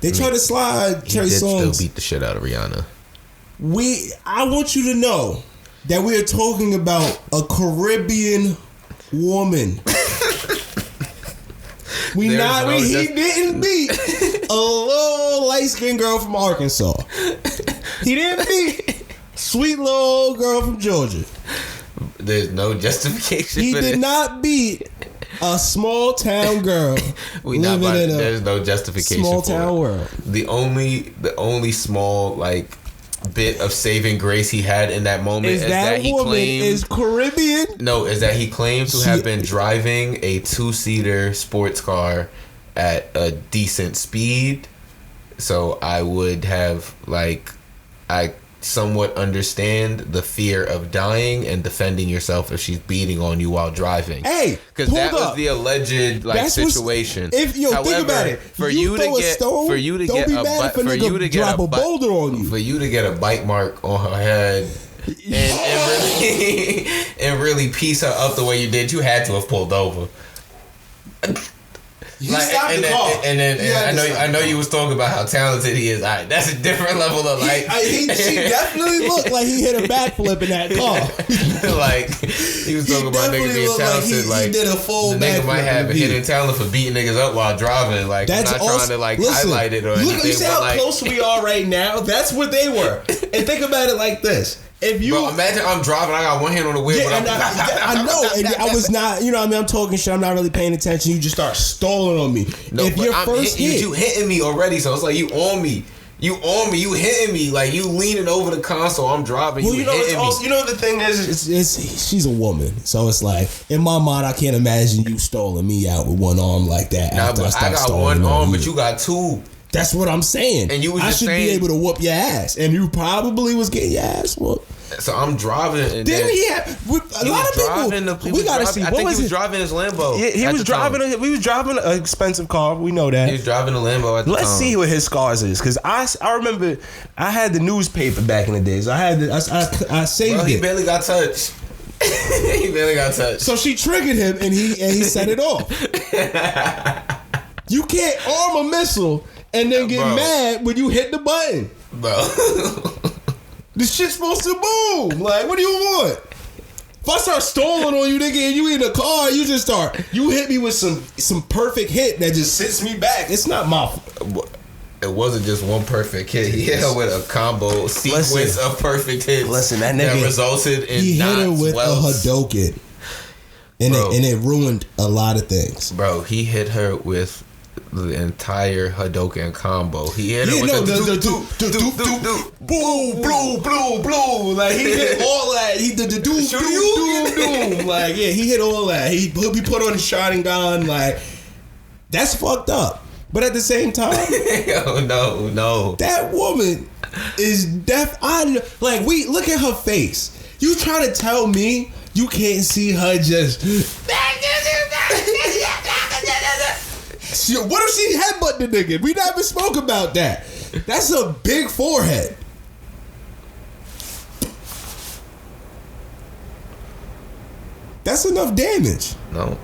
They tried to slide Trey Songz. He did still beat the shit out of Rihanna. I want you to know that we are talking about a Caribbean woman. He didn't beat a little light-skinned girl from Arkansas. He didn't beat sweet little old girl from Georgia. There's no justification he for this. He did not beat a small town girl. There's no justification small for town it. world. The only small like bit of saving grace he had in that moment is that he claimed is Caribbean. No, is that he claimed to have been driving a 2-seater sports car at a decent speed. So I would have somewhat understand the fear of dying and defending yourself if she's beating on you while driving. Hey, because that hold was up. the alleged like That's situation. If think about it, for you to get don't be mad if a nigga drop a boulder on you. For you to get a bite mark on her head and really piece her up the way you did, you had to have pulled over. He stopped the car. And I know you was talking about how talented he is. All right, that's a different level of like. She definitely looked like he hit a backflip in that car. Like he was talking about niggas being talented. He did a full the nigga might have a hidden talent for beating niggas up while driving. Like that's I'm not trying to like highlight it or anything. You see how like, close we are right now? That's what they were. And think about it like this. If you imagine I'm driving, I got one hand on the wheel, but I know, and I was not, you know what I mean, I'm talking shit, I'm not really paying attention, you just start stalling on me. No, if your first hit, you hitting me already, so it's like you on me, you hitting me, like you leaning over the console, I'm driving, well, you hitting me. You know the thing is, she's a woman, so it's like, in my mind, I can't imagine you stalling me out with one arm like that. Nah, but I got one arm, but you got two. That's what I'm saying. And you was I just should saying, be able to whoop your ass, and you probably was getting your ass whooped. So I'm driving, and then he had a lot of people. We gotta see. I think he was driving his Lambo. Yeah, he was driving an expensive car. We know that. He was driving a Lambo at the time. Let's see what his scars is, because I remember I had the newspaper back in the days. I saved it. He barely got touched. He barely got touched. So she triggered him, and he set it off. You can't arm a missile and then get mad when you hit the button, bro. This shit's supposed to boom. Like, what do you want? If I start stalling on you, nigga, and you in the car, you hit me with some perfect hit that just sits me back. It's not my fault. It wasn't just one perfect hit. He hit her with a combo sequence of perfect hits. Listen, that nigga resulted in he hit her with a Hadoken, and it ruined a lot of things. Bro, he hit her with the entire Hadoken combo. He hit her with boom, blue. Like he hit all that. He did the doom. Like he hit all that. He put on a shotting gun. Like that's fucked up. But at the same time, no. That woman is deaf. We look at her face. You trying to tell me you can't see her just? What if she headbutt the nigga? We never spoke about that. That's a big forehead. That's enough damage. No.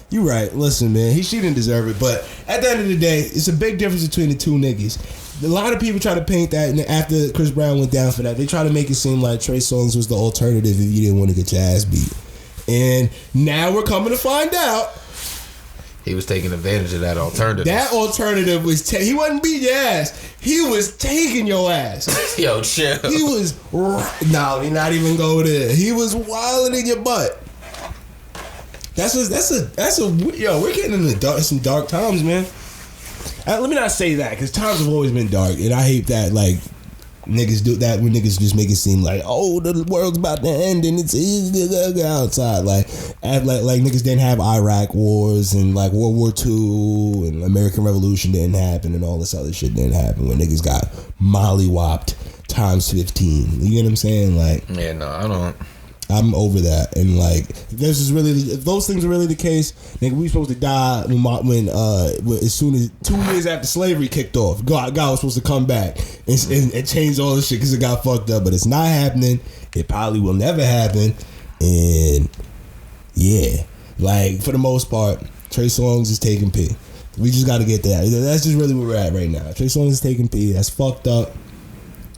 You right. Listen, man. She didn't deserve it. But at the end of the day, it's a big difference between the two niggas. A lot of people try to paint that, and after Chris Brown went down for that, they try to make it seem like Trey Songz was the alternative if you didn't want to get your ass beat. And now we're coming to find out he was taking advantage of that alternative. That alternative was he wasn't beating your ass. He was taking your ass. Yo, chill. He was no, he not even go there. He was wilding in your butt. That's a yo. We're getting into some dark times, man. Let me not say that because times have always been dark, and I hate that. Like niggas do that when niggas just make it seem like the world's about to end and it's easy to go outside. Like niggas didn't have Iraq wars and like World War II and American Revolution didn't happen and all this other shit didn't happen when niggas got mollywopped times 15. You get what I'm saying? Like, yeah, no, I don't. I'm over that, and like, if those things are really the case, nigga, we supposed to die when as soon as 2 years after slavery kicked off, God was supposed to come back and change all this shit because it got fucked up, but it's not happening. It probably will never happen, and yeah, like for the most part, Trey Songz is taking P. We just got to get that. That's just really where we're at right now. Trey Songz is taking P. That's fucked up,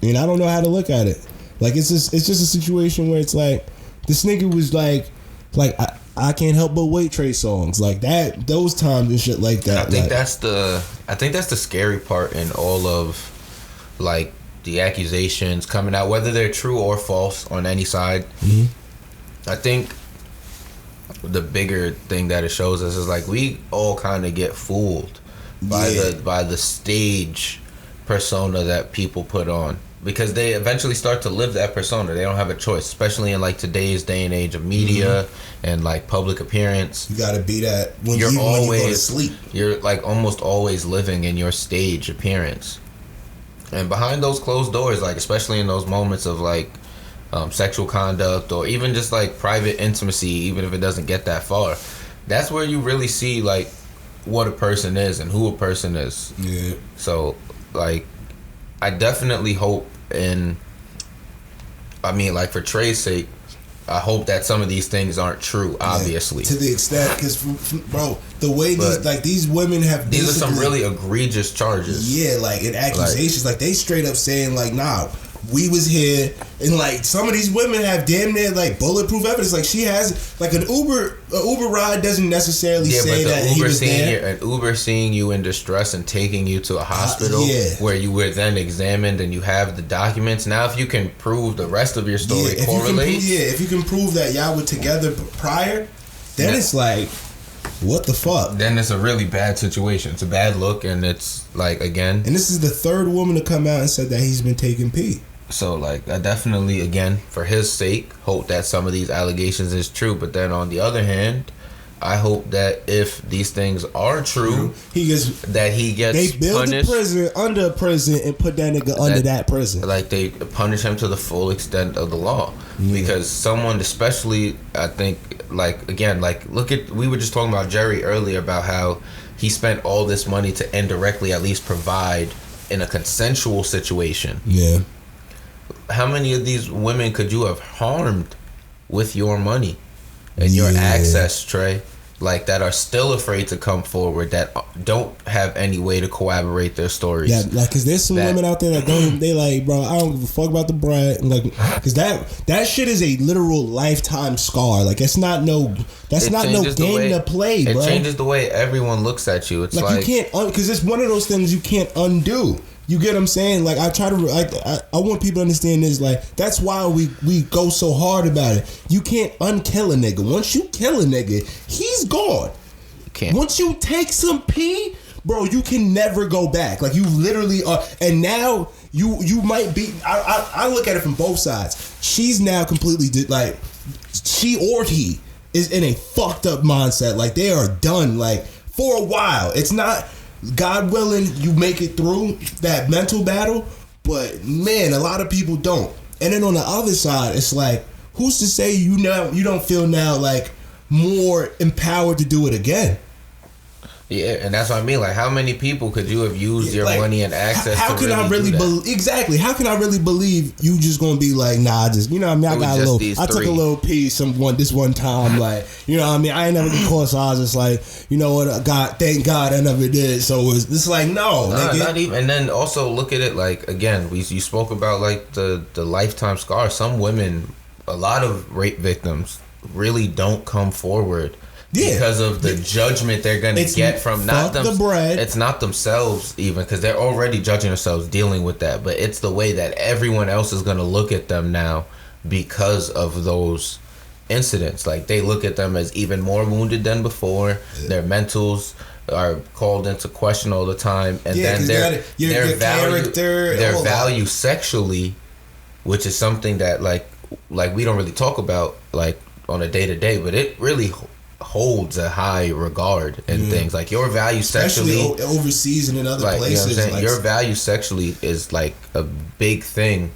and I don't know how to look at it. Like it's just a situation where it's like. This nigga was like I can't help but wait Trey Songz like that. Those times and shit like that. I think that's the scary part in all of like the accusations coming out, whether they're true or false on any side. Mm-hmm. I think the bigger thing that it shows us is like we all kind of get fooled by the stage persona that people put on. Because they eventually start to live that persona. They don't have a choice, especially in like today's day and age of media and like public appearance. You gotta be that when you go to sleep. You're like almost always living in your stage appearance. And behind those closed doors, like especially in those moments of like sexual conduct or even just like private intimacy, even if it doesn't get that far, that's where you really see like what a person is and who a person is. Yeah. So like I definitely hope, and I mean like for Trey's sake, I hope that some of these things aren't true, obviously. To the extent, because, bro, the way these women have... These are some really egregious charges. Yeah, like, and accusations. Like, they straight up saying, like, nah, we was here. And, like, some of these women have damn near, like, bulletproof evidence. Like, she has... Like, an Uber ride doesn't necessarily say that he was there. An Uber seeing you in distress and taking you to a hospital where you were then examined and you have the documents. Now, if you can prove the rest of your story correlates... If you can prove that y'all were together prior, then it's like... What the fuck? Then it's a really bad situation. It's a bad look, and it's like, again... And this is the third woman to come out and said that he's been taking pee. So, like, I definitely, again, for his sake, hope that some of these allegations is true. But then, on the other hand, I hope that if these things are true, he gets They build punished, a prison under a prison and put that nigga under that prison. Like, they punish him to the full extent of the law. Because someone, especially, I think, like, again, like, we were just talking about Jerry earlier about how he spent all this money to indirectly at least provide in a consensual situation. Yeah. How many of these women could you have harmed with your money and your access, Trey? Like, that are still afraid to come forward, that don't have any way to corroborate their stories. Yeah, like, cause there's some women out there that don't. They like, bro, I don't give a fuck about the bread. Like, cause that shit is a literal lifetime scar. Like, that's not no game to play, bro. It changes the way everyone looks at you. It's like you can't, cause it's one of those things you can't undo. You get what I'm saying? Like, I try to, I want people to understand this. Like, that's why we go so hard about it. You can't unkill a nigga. Once you kill a nigga, he's gone. You can't. Once you take some pee, bro, you can never go back. Like, you literally are. And now you might be. I look at it from both sides. She's now completely like, she or he is in a fucked up mindset. Like, they are done. Like, for a while. It's not. God willing, you make it through that mental battle, but man, a lot of people don't. And then on the other side, it's like, who's to say you don't feel now like more empowered to do it again? Yeah, and that's what I mean. Like, how many people could you have used your money and access how to can really I really believe? Exactly. How can I really believe you just gonna be like, nah, just, you know what I mean? I took a little piece this one time, like, you know what I mean? I ain't never been caught, so I was just like, you know what, thank God I never did. So it's like, no. Not even. And then also look at it like, again, you spoke about like the lifetime scar. Some women, a lot of rape victims really don't come forward. Yeah. Because of the judgment they're gonna get from the bread. It's not themselves even, because they're already judging themselves dealing with that. But it's the way that everyone else is gonna look at them now because of those incidents. Like, they look at them as even more wounded than before. Yeah. Their mentals are called into question all the time, and then their value sexually, which is something that like we don't really talk about like on a day-to-day, but it really holds a high regard in things like your value sexually, especially overseas and in other places. You know what I'm saying? Your value sexually is like a big thing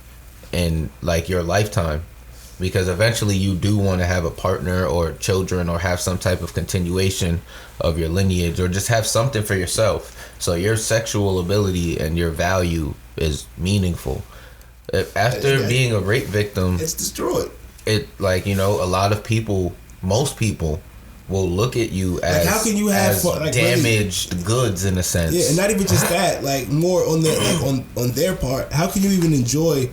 in like your lifetime, because eventually you do want to have a partner or children or have some type of continuation of your lineage or just have something for yourself. So your sexual ability and your value is meaningful. After being a rape victim, it's destroyed. It, like, you know, a lot of people, most people will look at you as, how can you have damaged really, goods in a sense. Yeah, and not even just that, like more on their on their part. How can you even enjoy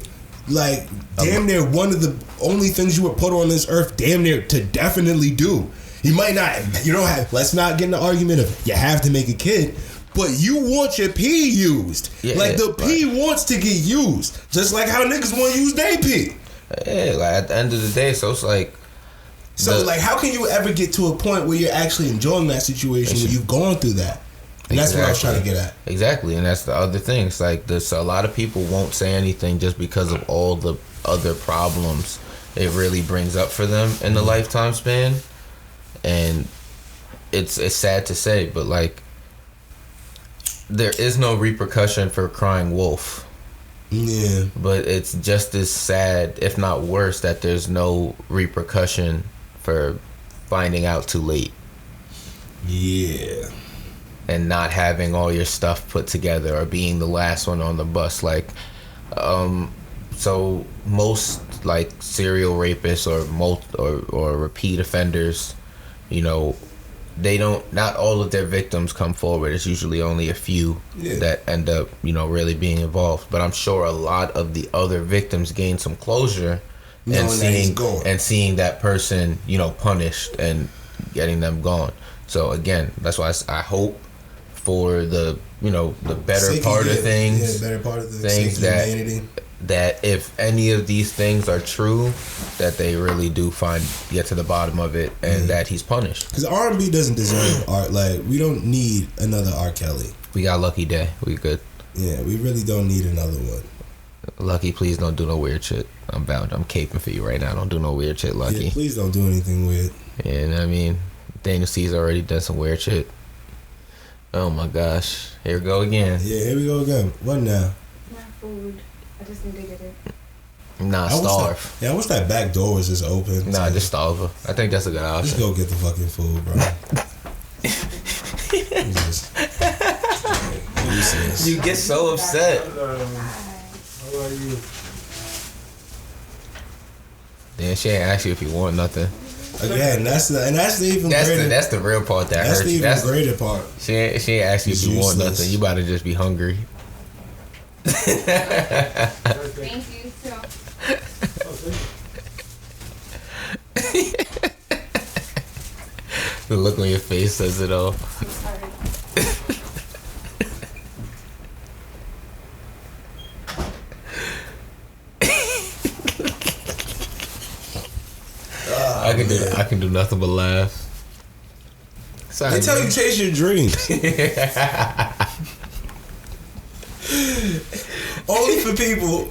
like damn near one of the only things you were put on this earth damn near to definitely do? You might not, you don't have, let's not get in the argument of you have to make a kid, but you want your pee used. Yeah, like the pee wants to get used. Just like how niggas want to use their pee. Yeah, like at the end of the day, so it's like, like, how can you ever get to a point where you're actually enjoying that situation when you've gone through that? And that's what I was trying to get at. Exactly, and that's the other thing. It's like this: a lot of people won't say anything just because of all the other problems it really brings up for them in the lifetime span, and it's sad to say, but like, there is no repercussion for crying wolf. Yeah. But it's just as sad, if not worse, that there's no repercussion for finding out too late. Yeah. And not having all your stuff put together or being the last one on the bus. Like, so most like serial rapists or repeat offenders, you know, they don't, not all of their victims come forward. It's usually only a few that end up, you know, really being involved. But I'm sure a lot of the other victims gain some closure and seeing that person, you know, punished and getting them gone. So again, that's why I hope for the, you know, the better part of things, things that if any of these things are true, that they really do get to the bottom of it, and that he's punished. Because R&B doesn't deserve art. Like, we don't need another R. Kelly. We got Lucky Day. We good. Yeah, we really don't need another one. Lucky, please don't do no weird shit. I'm caping for you right now. Don't do no weird shit, Lucky. Yeah, please don't do anything weird. And I mean, Daniel C's already done some weird shit. Oh my gosh. Here we go again. Yeah, here we go again. What now? My food. I just need to get it. Nah, starve. I wish that back door was just open. Nah, just starve her. I think that's a good option. Just go get the fucking food, bro. You get so upset. How are you? Yeah, she ain't ask you if you want nothing. Again, that's the real part that hurts. The even greater part. She ain't ask you if you want nothing. You about to just be hungry. Thank you, so. The look on your face says it all. Sorry. I can do nothing but laugh. Sorry, they tell you chase your dreams. Only for people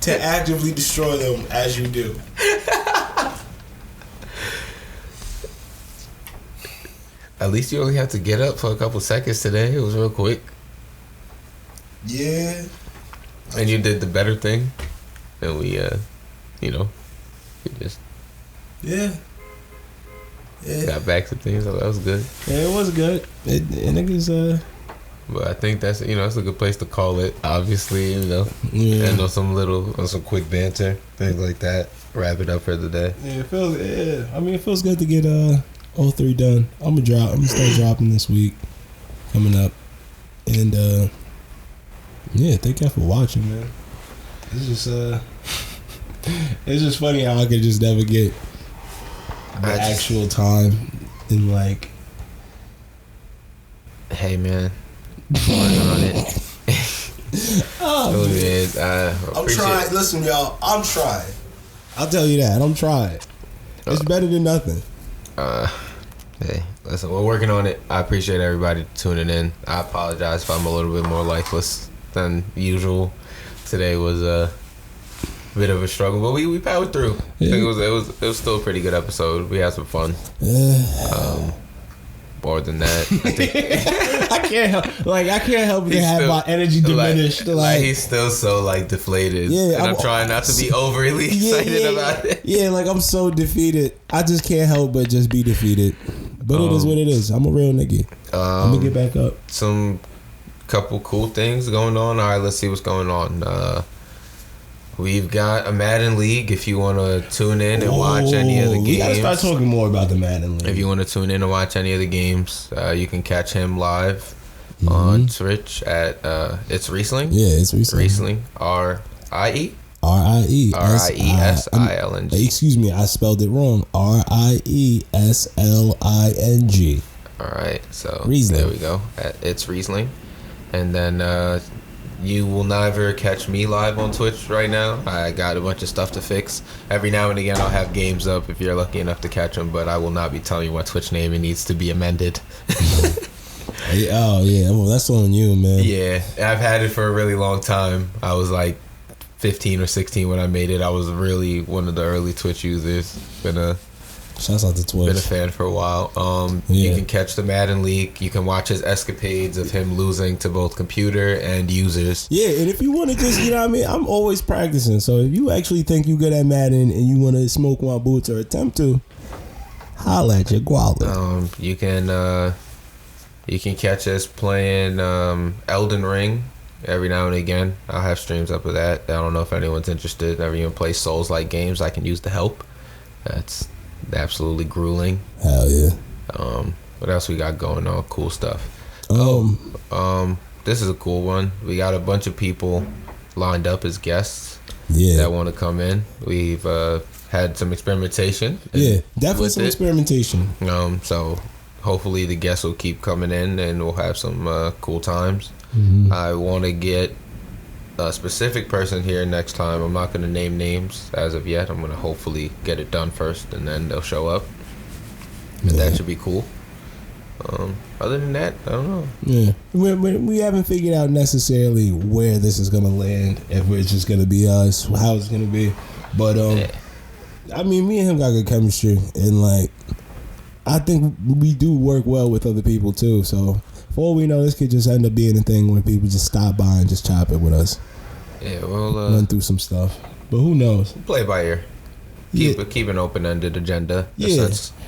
to actively destroy them as you do. At least you only have to get up for a couple seconds today. It was real quick. Yeah. And you did the better thing. And we, you know, we just... Yeah. Got back to things. So that was good. Yeah, it was good. But I think that's, you know, it's a good place to call it. Obviously, you know, and on some quick banter, things like that. Wrap it up for the day. Yeah, it feels. Yeah, I mean, it feels good to get all 3 done. I'm gonna start dropping this week, coming up, and yeah, thank you for watching, man. It's just funny how I could just never get the actual time in like. Hey, man. Working on it. I'm trying. Listen, y'all. I'm trying. I'll tell you that. I'm trying. It's better than nothing. Hey, listen, we're working on it. I appreciate everybody tuning in. I apologize if I'm a little bit more lifeless than usual. Today was a bit of a struggle, but we powered through. Yeah. I think it was still a pretty good episode. We had some fun. More than that, I think I can't help but have my energy diminished. Like he's still so like deflated. Yeah, and I'm trying not to be overly excited about it. Yeah, like I'm so defeated. I just can't help but just be defeated. But it is what it is. I'm a real nigga. I'm gonna get back up. Some couple cool things going on. All right, let's see what's going on. We've got a Madden League if you want to tune in and watch any of the games. We got to start talking more about the Madden League. If you want to tune in and watch any of the games, you can catch him live on Twitch at It's Riesling. Yeah, It's Riesling. Riesling. R-I-E? R-I-E-S-I-L-N-G. Excuse me, I spelled it wrong. R-I-E-S-L-I-N-G. All right, so Riesling. There we go. It's Riesling. And then... you will never catch me live on Twitch right now. I got a bunch of stuff to fix. Every now and again, I'll have games up if you're lucky enough to catch them, but I will not be telling you what Twitch name it needs to be amended. Oh, yeah. Well, that's on you, man. Yeah. I've had it for a really long time. I was like 15 or 16 when I made it. I was really one of the early Twitch users. Been a Shouts out to Twitch. Been a fan for a while. You can catch the Madden League. You can watch his escapades of him losing to both computer and users. Yeah, and if you want to just, you know what I mean, I'm always practicing. So if you actually think you good at Madden and you want to smoke my boots or attempt to, holla at your guala. You can catch us playing Elden Ring every now and again. I'll have streams up of that. I don't know if anyone's interested. If anyone plays Souls-like games, I can use the help. That's absolutely grueling. Hell yeah. What else we got going on? Cool stuff. This is a cool one. We got a bunch of people lined up as guests that want to come in. We've had some experimentation. Yeah, definitely some experimentation. So hopefully the guests will keep coming in and we'll have some cool times. I want to get a specific person here next time. I'm not going to name names as of yet. I'm going to hopefully get it done first and then they'll show up. And that should be cool. Other than that, I don't know. Yeah, we haven't figured out necessarily where this is going to land. If it's just going to be us, how it's going to be. But I mean, me and him got good chemistry, and like, I think we do work well with other people too. So for all we know, this could just end up being a thing where people just stop by and just chop it with us. Yeah, we'll run through some stuff, but who knows? Play by ear. Keep an open-ended agenda. Yeah.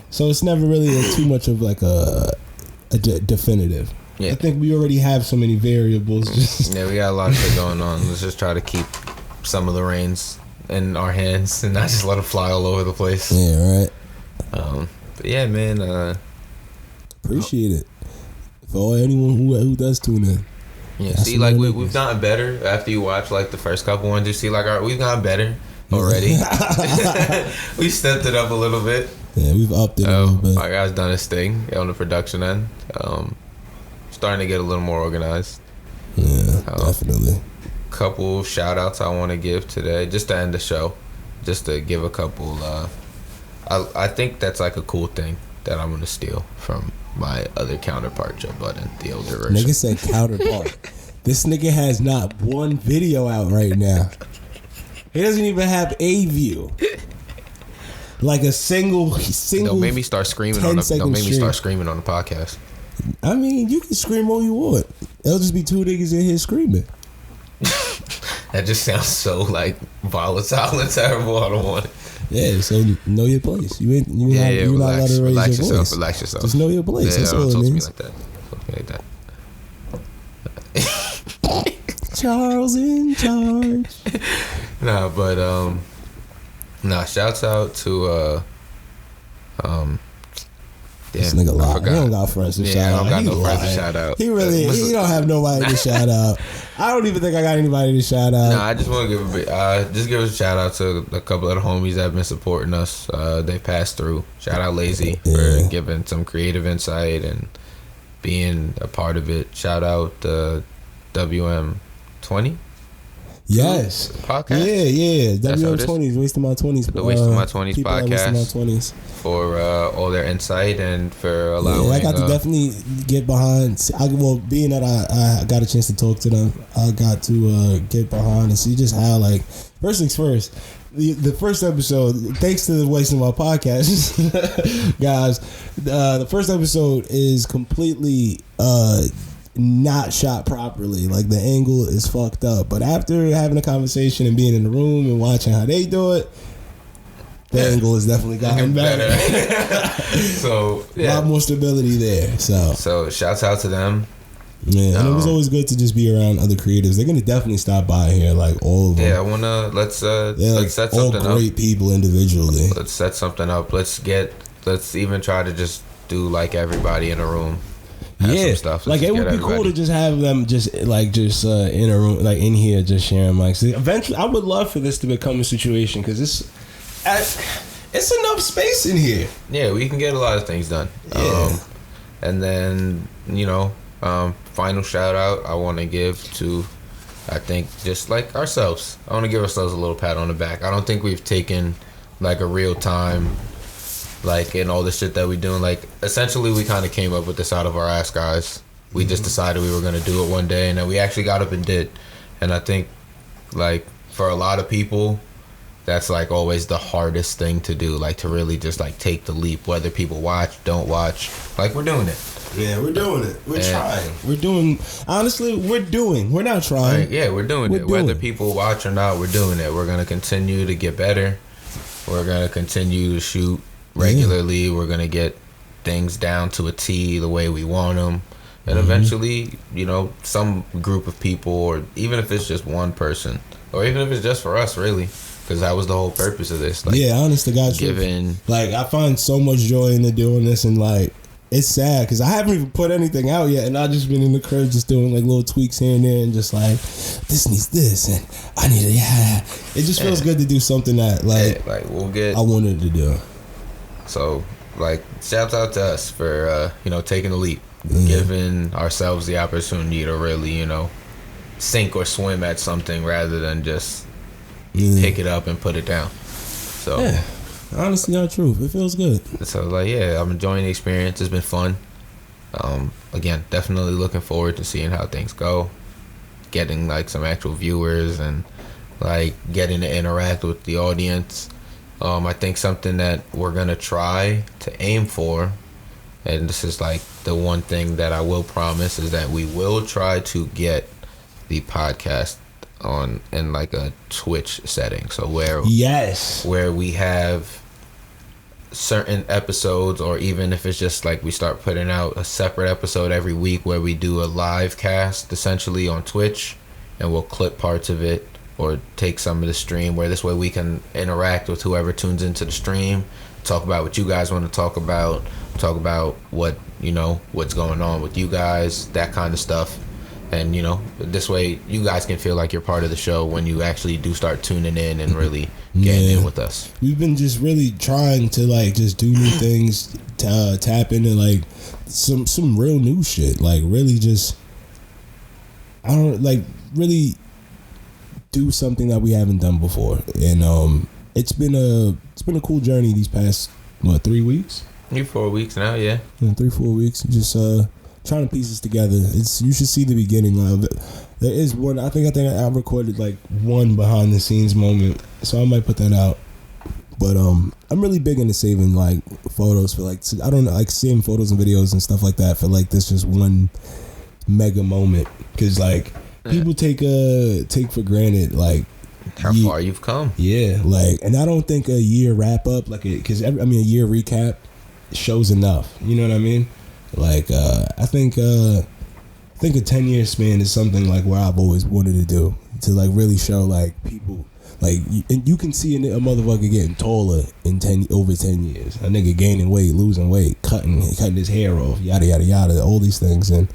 So it's never really too much of like a definitive. Yeah. I think we already have so many variables. Yeah, we got a lot of shit going on. Let's just try to keep some of the reins in our hands and not just let them fly all over the place. Yeah, right. But yeah, man. Appreciate it for anyone who does tune in. Yeah, see, like we've gotten better after you watch like the first couple ones. You see, like we've gotten better already. We stepped it up a little bit. Yeah, we've upped it a little bit. Our guy's done his thing on the production end. Starting to get a little more organized. Yeah, definitely. Couple shout outs I want to give today, just to end the show. Just to give a couple. I think that's like a cool thing that I'm gonna steal from my other counterpart, Joe Budden, the older version. Nigga said counterpart. This nigga has not one video out right now. He doesn't even have a view. Like a single. Don't make me start screaming on the. Don't make me start screaming on the podcast. I mean, you can scream all you want. It'll just be two niggas in here screaming. That just sounds so like volatile and terrible. I don't want it. Yeah, so know your place. You're not allowed to raise your voice. Relax yourself. Just know your place. Yeah, that's all it means. Talk to me like that. Charles in charge. Shouts out to this nigga lie. He don't got friends to shout out. I don't got no friends to shout out. He don't have nobody to shout out. I don't even think I got anybody to shout out. No, I just want to give a shout out to a couple of the homies that have been supporting us. They passed through. Shout out Lazy for giving some creative insight and being a part of it. Shout out WM20. Yes. Podcast. Yeah. WM20s, Wasting My 20s. The Wasting My 20s podcast. For all their insight and for allowing. I got to definitely get behind. Being that I got a chance to talk to them, I got to get behind and see just how, like, first things first. The first episode, thanks to the Wasting My podcast, guys. The first episode is completely not shot properly. Like, the angle is fucked up. But after having a conversation and being in the room and watching how they do it, the angle has definitely gotten better. So a lot more stability there. So shouts out to them. Yeah, and it was always good to just be around other creatives. They're gonna definitely stop by here, like all of them. Yeah, I wanna let's set something up. All great people individually. Let's set something up. Let's even try to just do like everybody in a room. Yeah, stuff. Like it would be cool to just have them just in a room, like in here, just sharing mics. Eventually, I would love for this to become a situation because it's enough space in here. Yeah, we can get a lot of things done. Yeah. And then final shout out I want to give to, I think, just like ourselves. I want to give ourselves a little pat on the back. I don't think we've taken like a real time. Like, in all the shit that we doing, like, essentially we kind of came up with this out of our ass, guys. We just decided we were going to do it one day, and then we actually got up and did. And I think, like, for a lot of people, that's like always the hardest thing to do, like to really just like take the leap, whether people watch, don't watch, like we're doing it. Yeah, we're doing it. We're trying. We're doing. Honestly, we're doing. We're not trying. Like, yeah, we're doing it. Whether people watch or not, we're doing it. We're gonna continue to get better. We're gonna continue to shoot regularly. We're gonna get things down to a T the way we want them. And eventually, you know, some group of people, or even if it's just one person, or even if it's just for us, really, because that was the whole purpose of this. Like, yeah, honest to God, giving. Like, I find so much joy in doing this, and like, it's sad because I haven't even put anything out yet, and I've just been in the crib just doing like little tweaks here and there, and just like, this needs this, and I need it. Yeah, it just feels good to do something that like we'll get. I wanted to do. So, like, shouts out to us for you know, taking the leap. Giving ourselves the opportunity to really, you know, sink or swim at something rather than just pick it up and put it down. So, yeah, honestly, not truth. It feels good. So, like, yeah, I'm enjoying the experience. It's been fun. Again, definitely looking forward to seeing how things go. Getting like some actual viewers and like getting to interact with the audience. I think something that we're gonna try to aim for, and this is like the one thing that I will promise, is that we will try to get the podcast on in like a Twitch setting. So where we have certain episodes, or even if it's just like we start putting out a separate episode every week where we do a live cast essentially on Twitch, and we'll clip parts of it or take some of the stream, where this way we can interact with whoever tunes into the stream, talk about what you guys want to talk about what, you know, what's going on with you guys, that kind of stuff. And, you know, this way you guys can feel like you're part of the show when you actually do start tuning in and really getting in with us. We've been just really trying to like just do new things, tap into like some real new shit, like really just, I don't like really do something that we haven't done before. And it's been a cool journey these past 3 weeks. 4 weeks now, yeah. 3-4 weeks, just trying to piece this together. You should see the beginning of it. There is one. I think I recorded like one behind the scenes moment, so I might put that out. But I'm really big into saving like photos for like, I don't know, like saving photos and videos and stuff like that for like this just one mega moment, because like people take for granted like how far you've come. Yeah, like, and I don't think a year wrap up like it, because a year recap shows enough. You know what I mean? Like I think a 10-year span is something like where I've always wanted to do, to like really show like people like, and you can see a motherfucker getting taller in over 10 years. A nigga gaining weight, losing weight, cutting his hair off, yada yada yada, all these things. And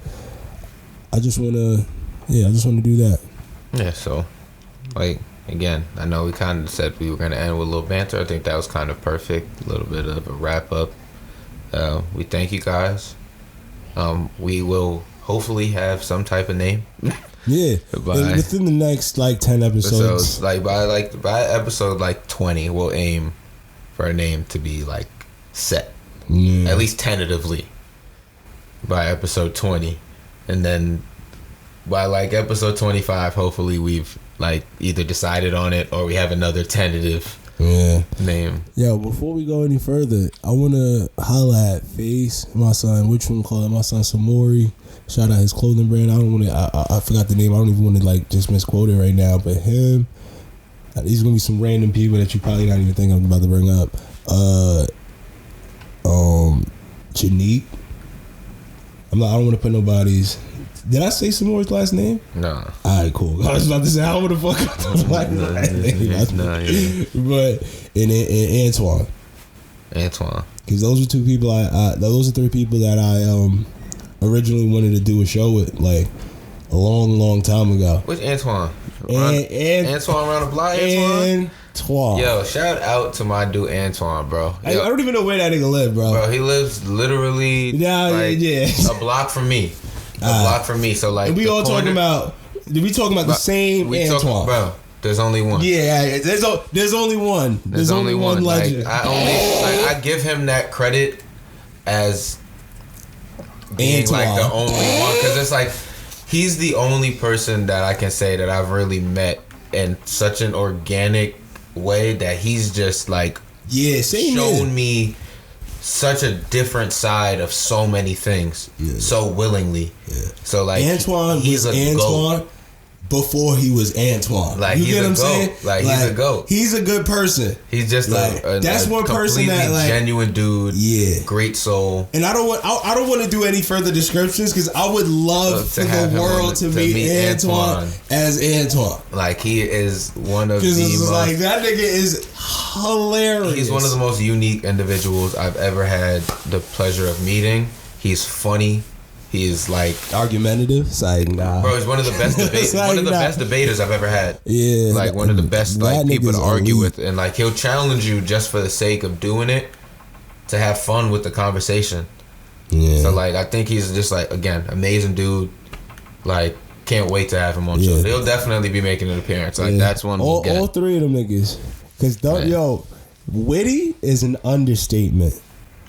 I just wanna do that. Yeah. So like, again, I know we kind of said we were gonna end with a little banter. I think that was kind of perfect. A little bit of a wrap up. We thank you guys. We will hopefully have some type of name. Yeah, within the next like 10 episodes. Like by episode like 20, we'll aim for a name to be like set, at least tentatively. By episode 20, and then by like episode 25, hopefully we've like either decided on it or we have another tentative name. Yo, before we go any further, I want to holla at Face, my son, which one call it, my son Samori. Shout out his clothing brand. I forgot the name. I don't even want to like just misquote it right now, but him, these gonna be some random people that you probably not even think I'm about to bring up. Janique. I don't want to put nobody's. Did I say Samori's last name? No. Alright, cool. I was about to say, how would the fuck last name? But and Antoine. Because those are two people those are three people that I originally wanted to do a show with, like a long time ago. Which Antoine? Antoine around the block. Antoine. Yo, shout out to my dude Antoine, bro. I don't even know where that nigga live, bro. Bro, he lives literally a block from me. Block from me. So like, and we all talking about the same Antoine, bro. There's only one. Yeah, there's only one. There's only one legend. Like, I give him that credit as being Antoine. Like the only one, because it's like he's the only person that I can say that I've really met in such an organic way that he's just like same shown here. me such a different side of so many things so willingly. So like Antoine he's was a Antoine goat. Before he was Antoine. Like you he's get a what I'm goat. saying? Like he's a goat. He's a good person. He's just like, that's one person that like genuine dude. Yeah, great soul. And I don't want to do any further descriptions because I would love for the world to meet Antoine as Antoine. Like he is one of the most, like that nigga is hilarious. He's one of the most unique individuals I've ever had the pleasure of meeting. He's funny. He's like argumentative. It's like, nah. Bro, he's one of the best best debaters I've ever had. Yeah, like one of the best like people to argue with, and like he'll challenge you just for the sake of doing it, to have fun with the conversation. Yeah. So like I think he's just like again amazing dude. Like can't wait to have him on show. He'll definitely be making an appearance. Like that's one. All three of them niggas. Cause witty is an understatement.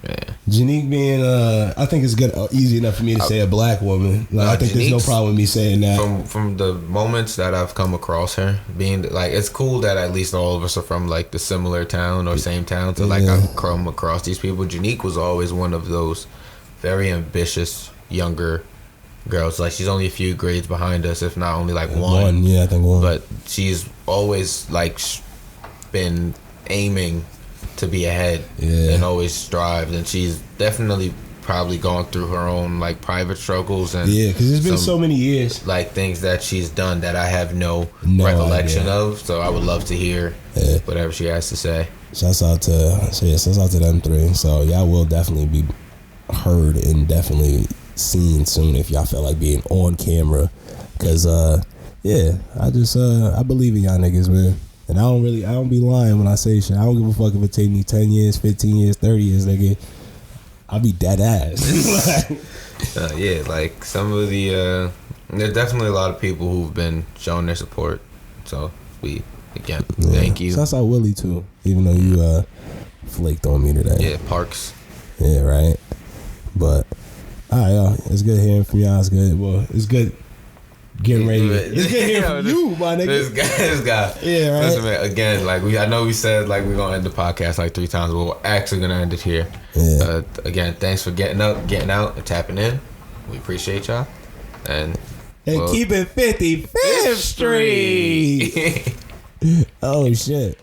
Yeah. Janique being, I think it's good, easy enough for me to say a black woman. Like, I think there's no problem with me saying that. From the moments that I've come across her, being like, it's cool that at least all of us are from like the similar town or same town. So like I've come across these people. Janique was always one of those very ambitious younger girls. Like she's only a few grades behind us, if not only like one. Yeah, I think one. But she's always like been aiming to be ahead and always strived, and she's definitely probably gone through her own like private struggles and because it's been so many years, like things that she's done that I have no recollection of. So I would love to hear whatever she has to say. Shouts out to them three. So y'all will definitely be heard and definitely seen soon if y'all feel like being on camera. Cause I believe in y'all niggas, man. And I don't be lying when I say shit. I don't give a fuck if it take me 10 years, 15 years, 30 years, nigga. I'll be dead ass. Like some of the, there's definitely a lot of people who've been showing their support. So thank you. Shouts out Willie too, even though you flaked on me today. Yeah, Parks. Yeah, right. But, alright, y'all. It's good hearing from y'all. It's good. Well, it's good. Getting ready. It's good hearing from you, my nigga. This guy. Yeah, right. Listen, man, again, like I know we said like we're gonna end the podcast like 3 times, but we're actually gonna end it here. Yeah. Again, thanks for getting out, and tapping in. We appreciate y'all. And keep it 55th Street. Oh shit.